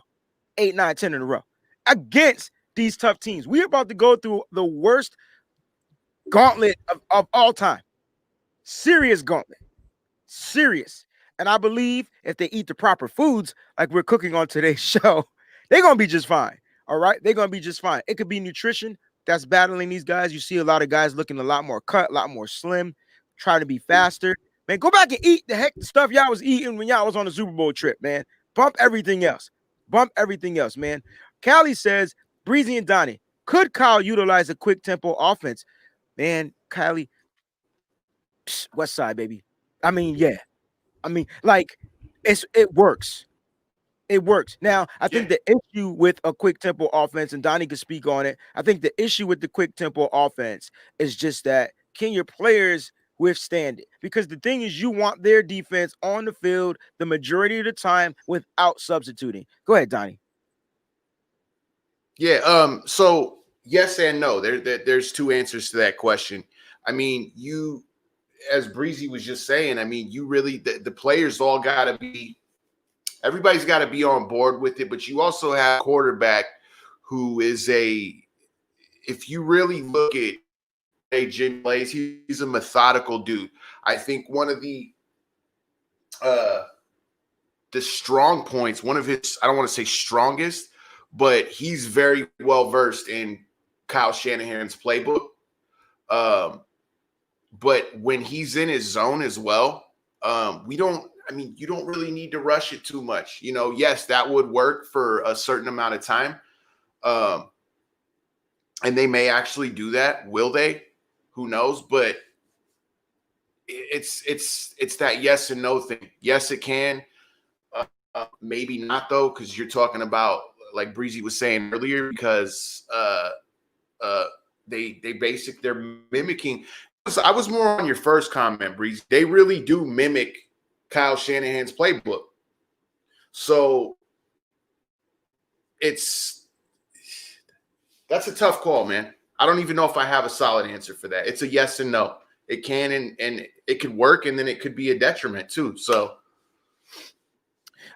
A: 8, 9, 10 in a row against these tough teams. We're about to go through the worst gauntlet of all time. Serious gauntlet. Serious. And I believe if they eat the proper foods like we're cooking on today's show, they're going to be just fine. All right? They're going to be just fine. It could be nutrition that's battling these guys. You see a lot of guys looking a lot more cut, a lot more slim, trying to be faster. Man, go back and eat the stuff y'all was eating when y'all was on the Super Bowl trip, man. Bump everything else. Man. Callie says, Breezy and Donnie, could Kyle utilize a quick tempo offense? Man, Callie, West Side, baby. I mean, yeah. I mean, like, it works. It works. Now, I think the issue with a quick tempo offense, and Donnie could speak on it, I think the issue with the quick tempo offense is just that can your players withstand it? Because the thing is, you want their defense on the field the majority of the time without substituting. Go ahead, Donnie.
B: Yeah. So yes and no. There's 2 answers to that question. I mean, as Breezy was just saying, I mean, you really the players all got to be. Everybody's got to be on board with it, but you also have a quarterback who is if you really look at Jim plays, he's a methodical dude. I think one of the the strong points, one of his, I don't want to say strongest, but he's very well versed in Kyle Shanahan's playbook. But when he's in his zone as well, you don't really need to rush it too much. Yes, that would work for a certain amount of time. And they may actually do that. Will they? Who knows? But it's that yes and no thing. Yes, it can. Maybe not though, because you're talking about, like Breezy was saying earlier, because they're mimicking. I was more on your first comment, Breezy. They really do mimic Kyle Shanahan's playbook. So that's a tough call, man. I don't even know if I have a solid answer for that. It's a yes and no. It can and it could work, and then it could be a detriment too. So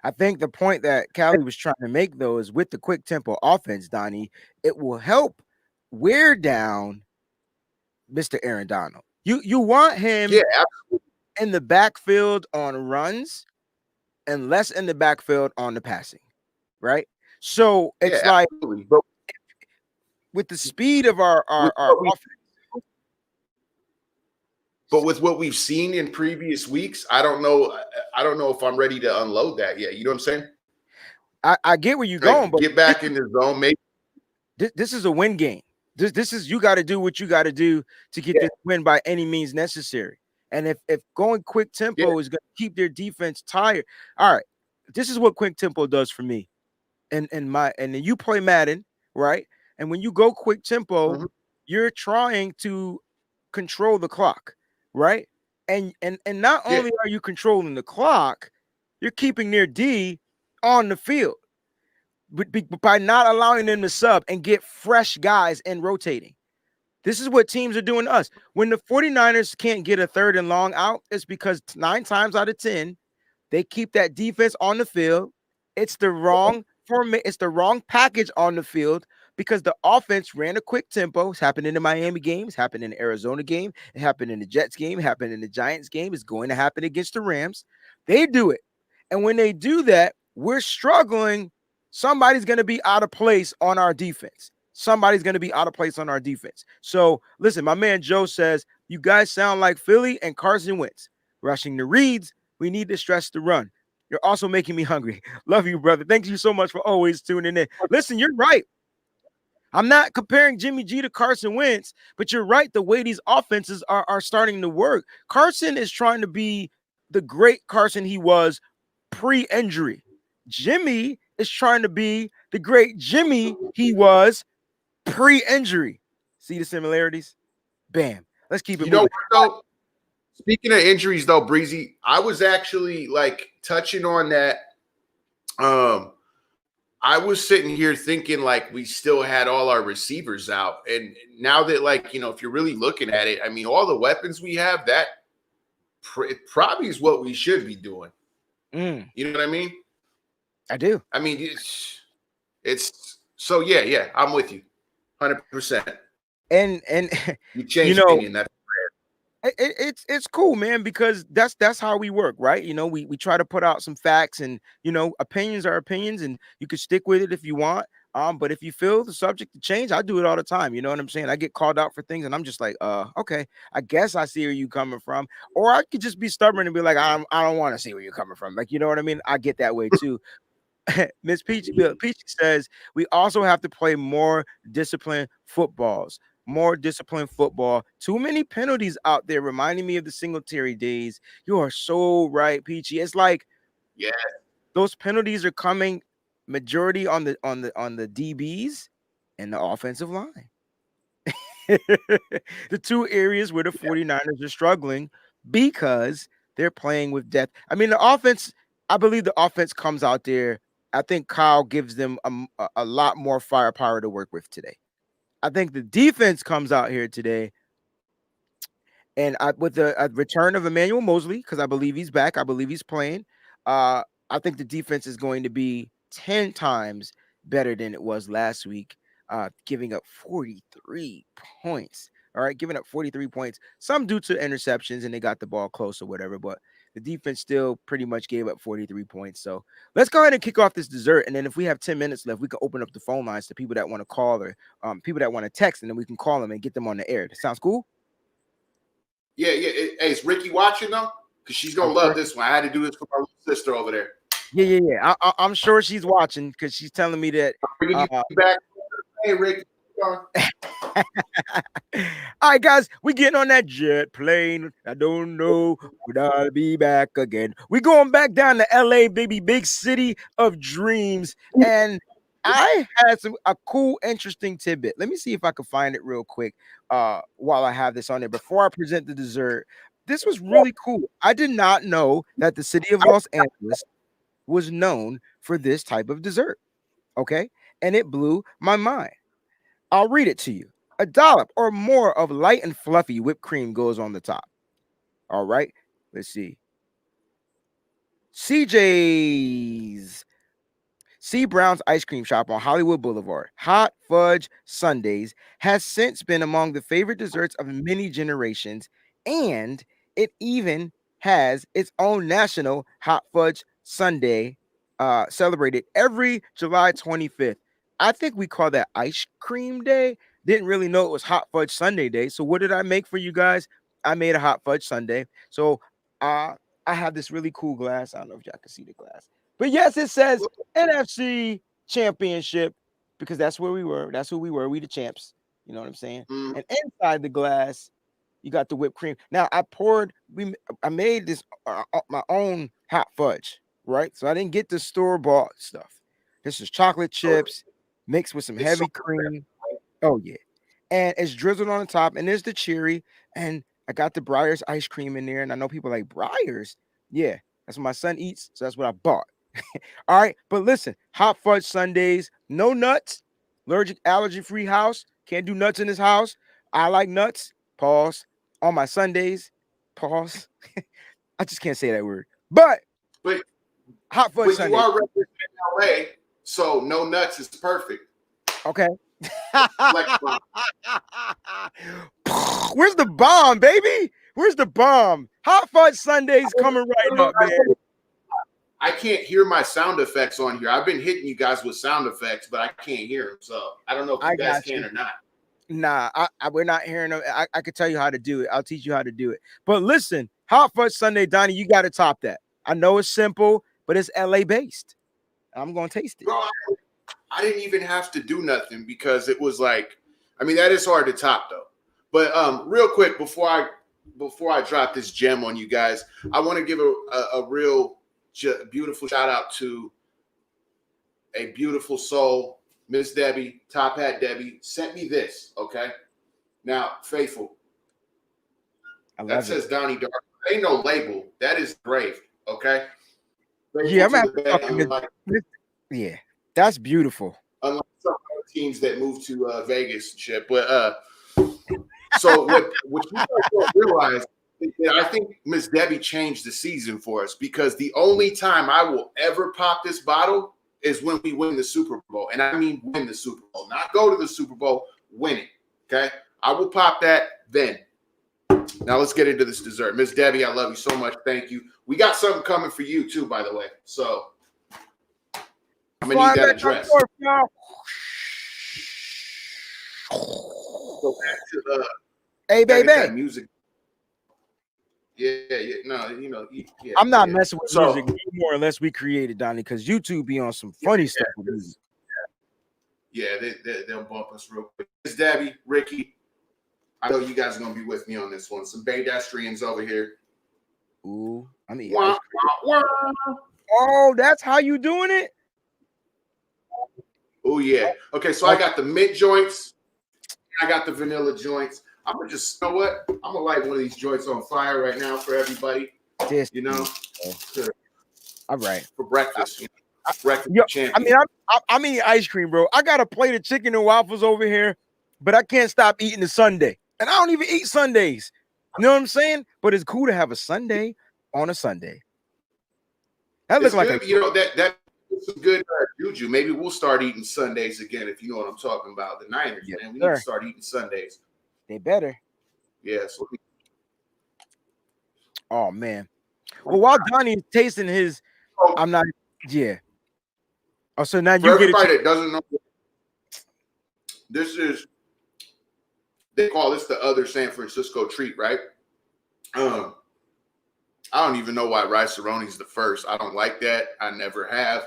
A: I think the point that Callie was trying to make, though, is with the quick tempo offense, Donnie, it will help wear down Mr. Aaron Donald. You want him in the backfield on runs and less in the backfield on the passing, right? So it's like
B: but
A: with the speed of our offense.
B: But with what we've seen in previous weeks, I don't know if I'm ready to unload that yet. You know what I'm saying?
A: I get where you're going, but
B: get back in the zone. Maybe
A: this is a win game. This is, you got to do what you got to do to get this win by any means necessary. And if going quick tempo is going to keep their defense tired, all right. This is what quick tempo does for me. And then you play Madden, right? And when you go quick tempo, you're trying to control the clock, right? And not only are you controlling the clock, you're keeping their D on the field by not allowing them to sub and get fresh guys and rotating. This is what teams are doing to us. When the 49ers can't get a third and long out, it's because 9 times out of 10, they keep that defense on the field. It's the wrong package on the field because the offense ran a quick tempo. It's happened in the Miami game. It's happened in the Arizona game. It happened in the Jets game. It happened in the Giants game. It's going to happen against the Rams. They do it. And when they do that, we're struggling. Somebody's going to be out of place on our defense. Somebody's going to be out of place on our defense. So, listen, my man Joe says, you guys sound like Philly and Carson Wentz. Rushing the reads, we need to stress the run. You're also making me hungry. Love you, brother. Thank you so much for always tuning in. Listen, you're right. I'm not comparing Jimmy G to Carson Wentz, but you're right. The way these offenses are starting to work. Carson is trying to be the great Carson he was pre-injury. Jimmy is trying to be the great Jimmy he was pre-injury. See the similarities? Bam. Let's keep it moving.
B: Though, speaking of injuries, though, Breezy, I was actually touching on that. I was sitting here thinking we still had all our receivers out. And now that if you're really looking at it, I mean, all the weapons we have, that probably is what we should be doing. You know what I mean?
A: I do.
B: I mean, it's so yeah, I'm with you 100%.
A: And
B: you changed opinion. That's
A: it's cool, man, because that's how we work, right? We try to put out some facts, and opinions are opinions, and you can stick with it if you want. But if you feel the subject to change, I do it all the time. You know what I'm saying? I get called out for things, and I'm just like, okay, I guess I see where you coming from. Or I could just be stubborn and be like, I don't want to see where you're coming from. You know what I mean? I get that way too. Miss Peachy says we also have to play more disciplined footballs. More disciplined football. Too many penalties out there, reminding me of the Singletary days. You are so right, Peachy. It's those penalties are coming majority on the DBs and the offensive line. The two areas where the 49ers are struggling because they're playing with death. I mean, the offense, I believe the offense comes out there. I think Kyle gives them a lot more firepower to work with today. I think the defense comes out here today, and with the return of Emmanuel Mosley, because I believe he's back. I believe he's playing. I think the defense is going to be 10 times better than it was last week, giving up 43 points. All right, giving up 43 points. Some due to interceptions, and they got the ball close or whatever, but the defense still pretty much gave up 43 points. So let's go ahead and kick off this dessert. And then if we have 10 minutes left, we can open up the phone lines to people that want to call or people that want to text, and then we can call them and get them on the air. That sounds cool?
B: Yeah. Hey, is Ricky watching though? Because she's gonna love this one. I had to do this for my little sister over there.
A: Yeah. I'm sure she's watching because she's telling me that.
B: Bringing you back. Hey, Ricky.
A: All right, guys, we getting on that jet plane. I don't know when I'll be back again. We going back down to LA, baby, big city of dreams. And I had a cool, interesting tidbit. Let me see if I can find it real quick while I have this on there before I present the dessert. This was really cool. I did not know that the city of Los Angeles was known for this type of dessert. Okay, and it blew my mind. I'll read it to you. A dollop or more of light and fluffy whipped cream goes on the top. All right, let's see. CJ's C. Brown's Ice Cream Shop on Hollywood Boulevard, Hot Fudge Sundays, has since been among the favorite desserts of many generations, and it even has its own national Hot Fudge Sunday celebrated every July 25th. I think we call that Ice Cream Day. Didn't really know it was Hot Fudge Sunday Day. So what did I make for you guys? I made a Hot Fudge Sunday. So I have this really cool glass. I don't know if y'all can see the glass. But yes, it says NFC Championship because that's where we were. That's who we were. We the champs. You know what I'm saying?
B: Mm.
A: And inside the glass, you got the whipped cream. Now I made this my own hot fudge, right? So I didn't get the store-bought stuff. This is chocolate chips mixed with some heavy cream. Oh yeah. And it's drizzled on the top, and there's the cherry, and I got the Breyers ice cream in there. And I know people like Breyers. Yeah, that's what my son eats, so that's what I bought. All right, but listen, Hot Fudge Sundays, no nuts, allergy-free house. Can't do nuts in this house. I like nuts. Pause. On my Sundays. Pause. I just can't say that word. But Hot Fudge Sundays.
B: You are representing LA, so no nuts is perfect.
A: Okay. Where's the bomb, baby? Where's the bomb? Hot Fudge Sundays coming right up, man.
B: I can't hear my sound effects on here. I've been hitting you guys with sound effects, but I can't hear them. So I don't know if you guys can or not.
A: Nah, we're not hearing them. I could tell you how to do it. I'll teach you how to do it. But listen, Hot Fudge Sunday, Donnie, you got to top that. I know it's simple, but it's LA based. I'm going to taste it.
B: Bro, I didn't even have to do nothing because it was like, I mean, that is hard to top though. But real quick, before I drop this gem on you guys, I want to give a real beautiful shout out to a beautiful soul, Miss Debbie, Top Hat Debbie, sent me this. Okay, now faithful. That says Donnie Dark. Ain't no label. That is engraved. Okay.
A: Yeah, yeah, that's beautiful.
B: Unlike some other teams that move to Vegas and shit, but so what you guys don't realize. I think Miss Debbie changed the season for us because the only time I will ever pop this bottle is when we win the Super Bowl. And I mean win the Super Bowl, not go to the Super Bowl, win it. Okay? I will pop that then. Now let's get into this dessert. Miss Debbie, I love you so much. Thank you. We got something coming for you too, by the way. So I'm going to need that address. Go back to the
A: hey, baby.
B: Music. Yeah. No, yeah.
A: I'm not messing with music anymore unless we create it, Donnie, because YouTube be on some funny stuff with music.
B: Yeah, they'll bump us real quick. It's Debbie, Ricky. I know you guys are going to be with me on this one. Some pedestrians over here.
A: Ooh, I mean, oh, that's how you doing it?
B: Oh, yeah. Okay, so I got the mint joints. I got the vanilla joints. I'm going to just, you know what? I'm going to light one of these joints on fire right now for everybody. You know?
A: All right.
B: For breakfast. Breakfast champion.
A: I mean, I'm eating ice cream, bro. I got a plate of chicken and waffles over here, but I can't stop eating the sundae. And I don't even eat Sundays. You know what I'm saying? But it's cool to have a Sunday on a Sunday. That looks like
B: good. That some good juju. Maybe we'll start eating Sundays again, if you know what I'm talking about. The Niners, man. We need to start eating Sundays.
A: They better.
B: Yeah. So.
A: Oh man. Well, while Donnie is tasting his,
B: So
A: I'm not. Yeah. Oh, so now
B: for
A: you get a chance.
B: everybody that doesn't know, this is they call this the other San Francisco treat, right? Um, I don't even know why rice-a-roni is the first. I don't like that. I never have.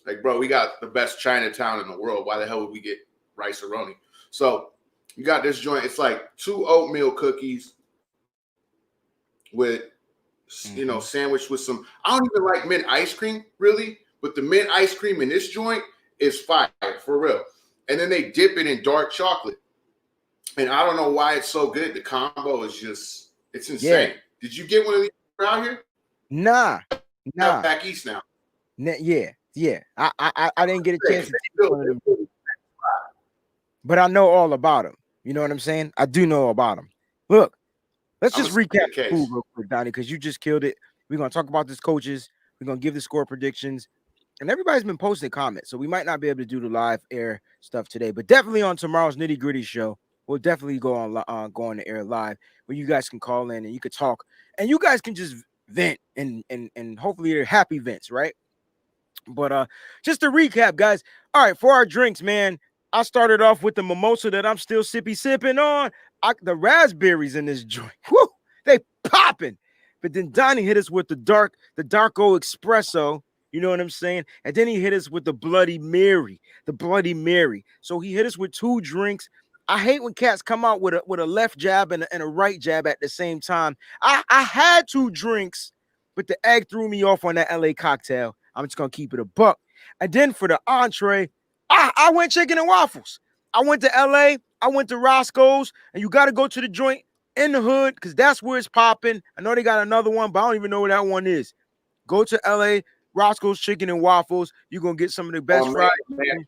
B: Like, bro, we got the best Chinatown in the world. Why the hell would we get rice-a-roni? So you got this joint. It's like 2 oatmeal cookies with, sandwiched with some. I don't even like mint ice cream, really. But the mint ice cream in this joint is fire, for real. And then they dip it in dark chocolate. And I don't know why it's so good. The combo is just, it's insane.
A: Yeah.
B: Did you get one of these out here?
A: Nah.
B: Back east now.
A: Yeah. I didn't get a chance to take one of them, but I know all about them. You know what I'm saying? I do know about them. Look, let's just recap the food real quick, Donnie, because you just killed it. We're gonna talk about this coaches. We're gonna give the score predictions, and everybody's been posting comments, so we might not be able to do the live air stuff today, but definitely on tomorrow's Nitty Gritty show, we'll definitely go on the air live where you guys can call in and you could talk, and you guys can just vent and hopefully they're happy vents, right? But just to recap, guys. All right, for our drinks, man, I started off with the mimosa that I'm still sipping on. The raspberries in this joint, whoo, they popping. But then Donnie hit us with the Darko espresso. You know what I'm saying? And then he hit us with the Bloody Mary. So he hit us with 2 drinks. I hate when cats come out with a left jab and a right jab at the same time. I had 2 drinks, but the egg threw me off on that LA cocktail. I'm just gonna keep it a buck. And then for the entree, I went chicken and waffles. I went to LA, I went to Roscoe's, and you gotta go to the joint in the hood because that's where it's popping. I know they got another one, but I don't even know where that one is. Go to LA, Roscoe's Chicken and Waffles. You're gonna get some of the best fried chicken.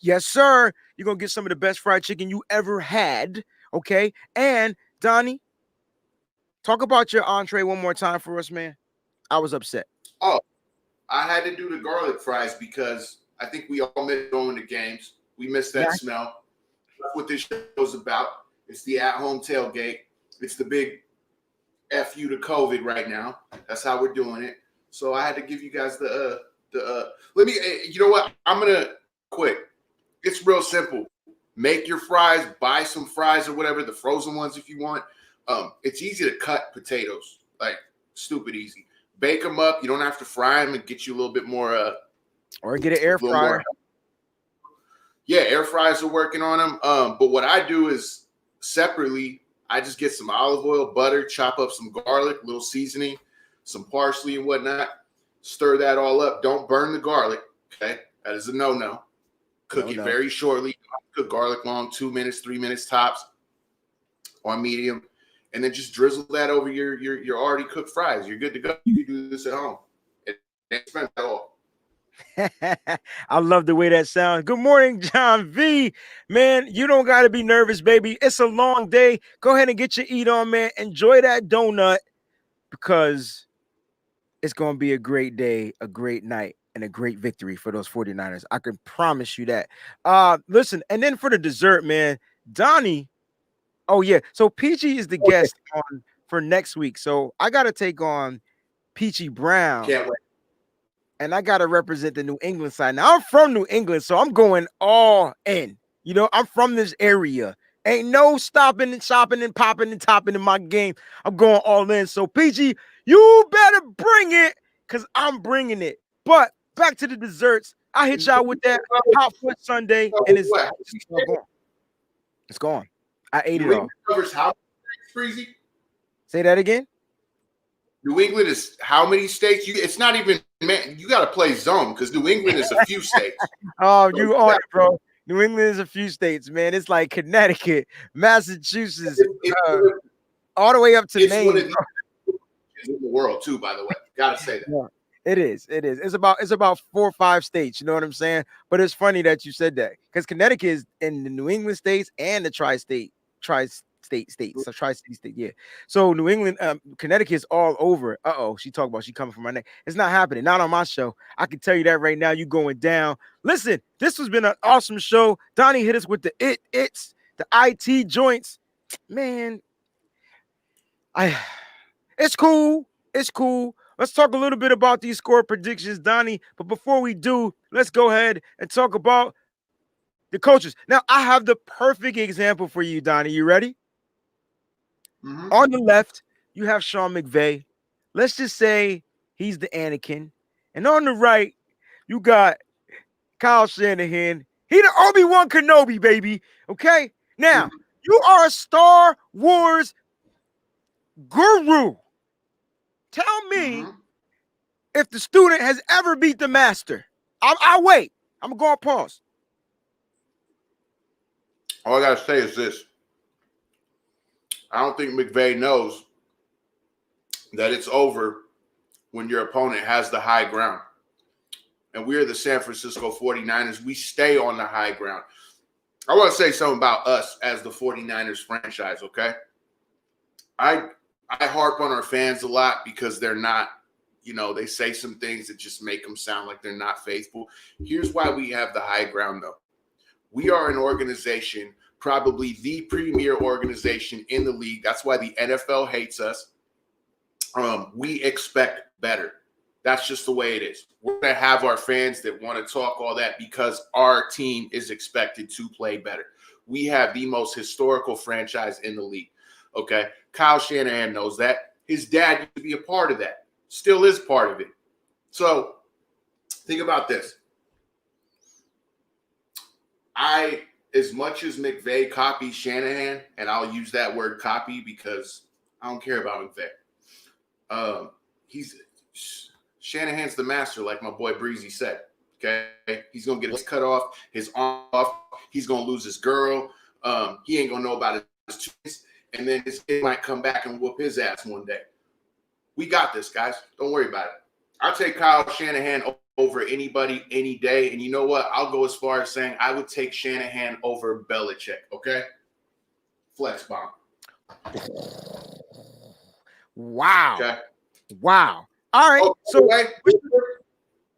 A: Yes, sir. You're gonna get some of the best fried chicken you ever had. Okay. And Donnie, talk about your entree one more time for us, man. I was upset.
B: Oh, I had to do the garlic fries because I think we all miss going to games. We miss that smell. That's what this show's about. It's the at-home tailgate. It's the big F you to COVID right now. That's how we're doing it. So I had to give you guys let me, you know what? I'm going to quick. It's real simple. Make your fries, buy some fries or whatever, the frozen ones if you want. It's easy to cut potatoes, like stupid easy. Bake them up. You don't have to fry them and get you a little bit more.
A: Or get an air fryer.
B: Yeah, air fryers are working on them. But what I do is separately, I just get some olive oil, butter, chop up some garlic, little seasoning, some parsley and whatnot. Stir that all up. Don't burn the garlic. Okay, that is a no-no. Cook it very shortly. Cook garlic long, 2 minutes, 3 minutes tops on medium. And then just drizzle that over your already cooked fries. You're good to go. You can do this at home. It ain't spent at all.
A: I love the way that sounds. Good morning, John V. Man, you don't got to be nervous, baby. It's a long day. Go ahead and get your eat on, man. Enjoy that donut because it's going to be a great day, a great night, and a great victory for those 49ers. I can promise you that. Listen, and then for the dessert, man, Donnie. Oh, yeah. So Peachy is the guest on for next week. So I got to take on Peachy Brown.
B: Can't wait.
A: And I got to represent the New England side. Now, I'm from New England, so I'm going all in. You know, I'm from this area. Ain't no stopping and shopping and popping and topping in my game. I'm going all in. So, Peachy, you better bring it because I'm bringing it. But back to the desserts. I hit y'all with that hot foot Sunday, and it's gone. It's gone. I ate it all.
B: Covers how many states, Freezy?
A: Say that again.
B: New England is how many states? It's not even, man, you got to play zone because New England is a few states.
A: Oh, so you on it, bro. New England is a few states, man. It's like Connecticut, Massachusetts, all the way up to Maine. One of
B: in the world, too, by the way. Got to say that.
A: Yeah, it is. It's about 4 or 5 states. You know what I'm saying? But it's funny that you said that because Connecticut is in the New England states and the tri-state states, so tri-city state, yeah. So New England, Connecticut is all over. She talking about she coming from my neck. It's not happening. Not on my show. I can tell you that right now. You going down. Listen, this has been an awesome show. Donnie hit us with the the IT joints. Man, it's cool. It's cool. Let's talk a little bit about these score predictions, Donnie. But before we do, let's go ahead and talk about the coaches. Now, I have the perfect example for you, Donnie. You ready?
B: Mm-hmm.
A: On the left, you have Sean McVay. Let's just say he's the Anakin. And on the right, you got Kyle Shanahan. He the Obi-Wan Kenobi, baby. Okay? Now, you are a Star Wars guru. Tell me
B: Mm-hmm.
A: if the student has ever beat the master. I'll wait. I'm going to go on pause.
B: All I gotta say is this: I don't think McVay knows that it's over when your opponent has the high ground. And we're the San Francisco 49ers. We stay on the high ground. I want to say something about us as the 49ers franchise, okay? I harp on our fans a lot because they're not, they say some things that just make them sound like they're not faithful. Here's why we have the high ground, though. We are an organization, probably the premier organization in the league. That's why the NFL hates us. We expect better. That's just the way it is. We're going to have our fans that want to talk all that because our team is expected to play better. We have the most historical franchise in the league. Okay. Kyle Shanahan knows that. His dad used to be a part of that. Still is part of it. So think about this. As much as McVay copies Shanahan, and I'll use that word copy because I don't care about McVay. Shanahan's the master, like my boy Breezy said. Okay, he's gonna get his cut off, his arm off. He's gonna lose his girl. He ain't gonna know about his twins, and then his kid might come back and whoop his ass one day. We got this, guys. Don't worry about it. I'll take Kyle Shanahan over anybody any day, and you know what? I'll go as far as saying I would take Shanahan over Belichick. Okay, flex bomb.
A: Wow.
B: Okay.
A: Wow. All right.
B: Oh,
A: So
B: way,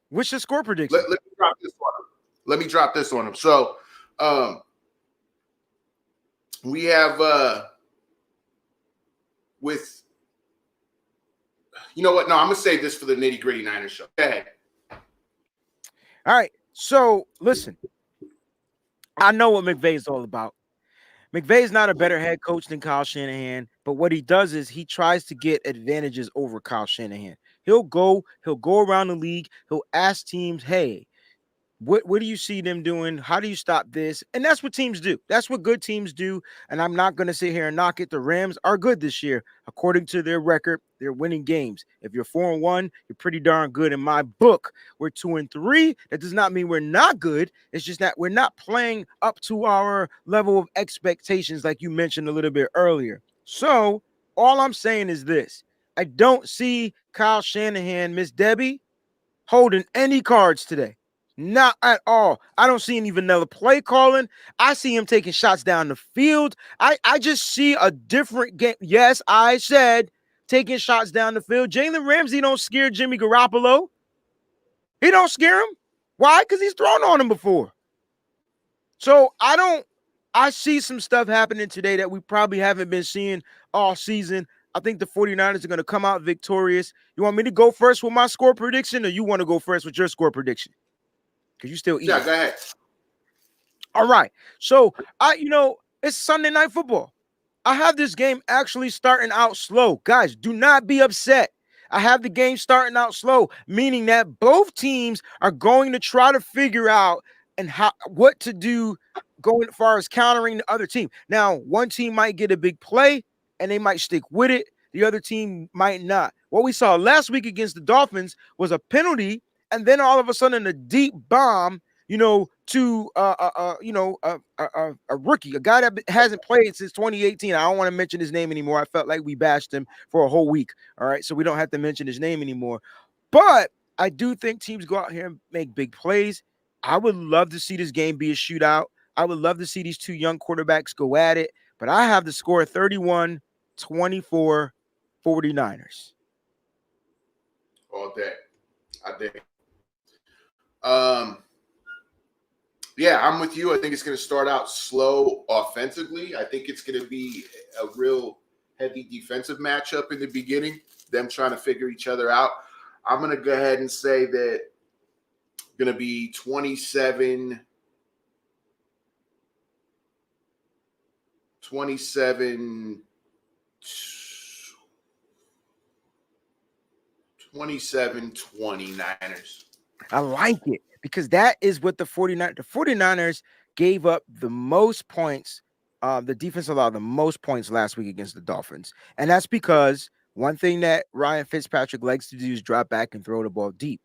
A: what's your score prediction?
B: let me drop this on him. Let me drop this on him. So we have with you know what? No, I'm gonna save this for the nitty gritty Niners show. Go ahead.
A: All right. So listen, I know what McVay's all about. McVay's not a better head coach than Kyle Shanahan, but what he does is he tries to get advantages over Kyle Shanahan. He'll go around the league, he'll ask teams, hey, what do you see them doing? How do you stop this? And that's what teams do. That's what good teams do. And I'm not going to sit here and knock it. The Rams are good this year. According to their record, they're winning games. If you're 4-1, you're pretty darn good in my book. We're 2-3. That does not mean we're not good. It's just that we're not playing up to our level of expectations like you mentioned a little bit earlier. So all I'm saying is this. I don't see Kyle Shanahan, Miss Debbie, holding any cards today. Not at all. I don't see any vanilla play calling. I see him taking shots down the field. I just see a different game. Yes, I said taking shots down the field. Jalen Ramsey don't scare Jimmy Garoppolo. He don't scare him. Why? Because he's thrown on him before. So I see some stuff happening today that we probably haven't been seeing all season. I think the 49ers are going to come out victorious. You want me to go first with my score prediction, or you want to go first with your score prediction? Because you still eat.
B: Yeah, go ahead.
A: All right. So it's Sunday Night Football. I have this game actually starting out slow. Guys, do not be upset. I have the game starting out slow, meaning that both teams are going to try to figure out what to do going as far as countering the other team. Now, one team might get a big play and they might stick with it. The other team might not. What we saw last week against the Dolphins was a penalty, and then all of a sudden a deep bomb, to a rookie, a guy that hasn't played since 2018. I don't want to mention his name anymore. I felt like we bashed him for a whole week. All right, so we don't have to mention his name anymore. But I do think teams go out here and make big plays. I would love to see this game be a shootout. I would love to see these two young quarterbacks go at it. But I have the score 31-24 49ers.
B: All day. I did. Yeah, I'm with you. I think it's going to start out slow offensively. I think it's going to be a real heavy defensive matchup in the beginning. them trying to figure each other out. I'm going to go ahead and say that going to be 27 27 20 Niners.
A: I like it because that is what the 49ers gave up the most points. The defense allowed the most points last week against the Dolphins. And that's because one thing that Ryan Fitzpatrick likes to do is drop back and throw the ball deep.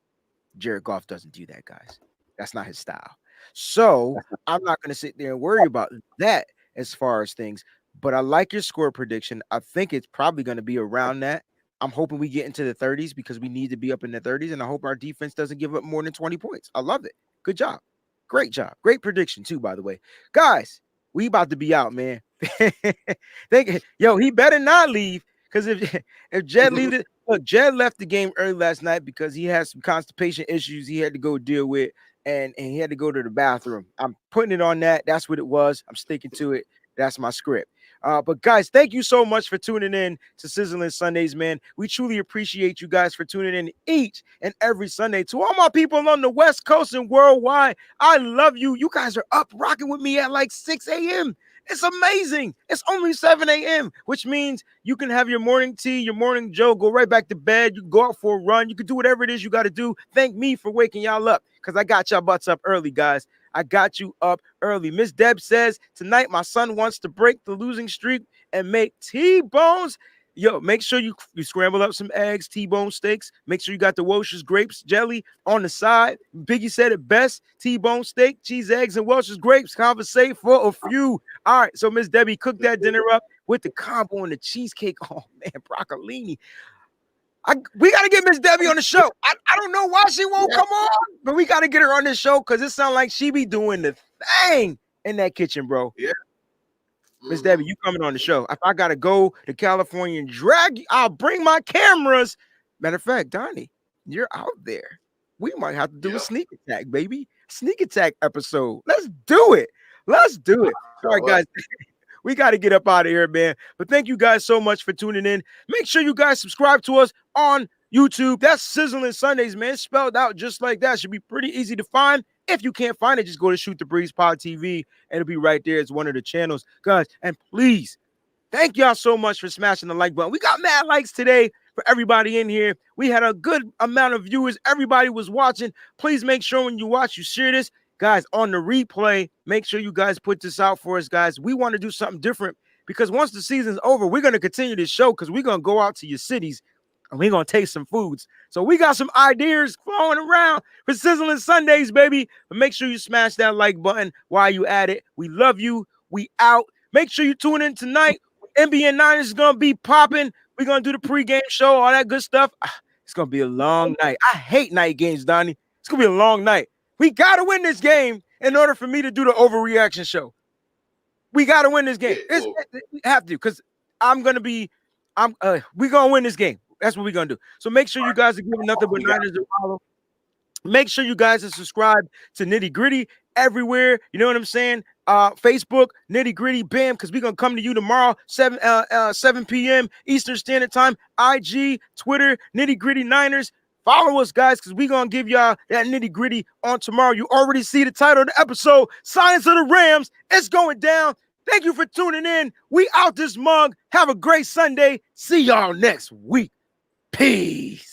A: Jared Goff doesn't do that, guys. That's not his style. So I'm not going to sit there and worry about that as far as things. But I like your score prediction. I think it's probably going to be around that. I'm hoping we get into the 30s because we need to be up in the 30s. And I hope our defense doesn't give up more than 20 points. I love it. Good job. Great job. Great prediction, too, by the way. Guys, we about to be out, man. Yo, he better not leave. Because if Jed leaves it, look, Jed left the game early last night because he had some constipation issues he had to go deal with, and he had to go to the bathroom. I'm putting it on that. That's what it was. I'm sticking to it. That's my script. But guys, thank you so much for tuning in to Sizzl'n Sundays, man. We truly appreciate you guys for tuning in each and every Sunday. To all my people on the West Coast and worldwide, I love you. You guys are up rocking with me at like 6 a.m. It's amazing. It's only 7 a.m., which means you can have your morning tea, your morning joe, go right back to bed. You can go out for a run. You can do whatever it is you got to do. Thank me for waking y'all up because I got y'all butts up early, guys. I got you up early. Miss Deb says, tonight my son wants to break the losing streak and make T-bones. Yo, make sure you scramble up some eggs, T-bone steaks. Make sure you got the Welch's grapes jelly on the side. Biggie said it best. T-bone steak, cheese, eggs, and Welch's grapes. Conversate for a few. All right, so Miss Debbie cooked that dinner up with the combo and the cheesecake. Oh, man, broccolini. We got to get Miss Debbie on the show. I don't know why she won't come on, but we got to get her on this show because it sounds like she be doing the thing in that kitchen, bro.
B: Yeah.
A: Miss Debbie, you coming on the show. If I got to go to California and drag you, I'll bring my cameras. Matter of fact, Donnie, you're out there. We might have to do a sneak attack, baby. Sneak attack episode. Let's do it. Let's do it. All right, guys. We got to get up out of here, man. But thank you guys so much for tuning in. Make sure you guys subscribe to us on YouTube. That's Sizzl'n Sundays, man. Spelled out just like that. Should be pretty easy to find. If you can't find it, just go to Shoot the Breeze Pod TV, and it'll be right there. It's one of the channels, guys. And please, thank y'all so much for smashing the like button. We got mad likes today for everybody in here. We had a good amount of viewers. Everybody was watching. Please make sure when you watch, you share this. Guys, on the replay, make sure you guys put this out for us, guys. We want to do something different because once the season's over, we're going to continue this show because we're going to go out to your cities and we're going to taste some foods. So we got some ideas flowing around for Sizzl'n Sundays, baby. But make sure you smash that like button while you at it. We love you. We out. Make sure you tune in tonight. NBA Niners is going to be popping. We're going to do the pregame show, all that good stuff. It's going to be a long night. I hate night games, Donnie. It's going to be a long night. We got to win this game in order for me to do the overreaction show. We got to win this game. We have to because we're going to win this game. That's what we're going to do. So make sure you guys are giving nothing but Niners a follow. Make sure you guys are subscribed to Nitty Gritty everywhere. You know what I'm saying? Facebook, Nitty Gritty, bam, because we're going to come to you tomorrow, 7 p.m. Eastern Standard Time. IG, Twitter, Nitty Gritty Niners. Follow us, guys, because we're going to give y'all that nitty-gritty on tomorrow. You already see the title of the episode, Science of the Rams. It's going down. Thank you for tuning in. We out this mug. Have a great Sunday. See y'all next week. Peace.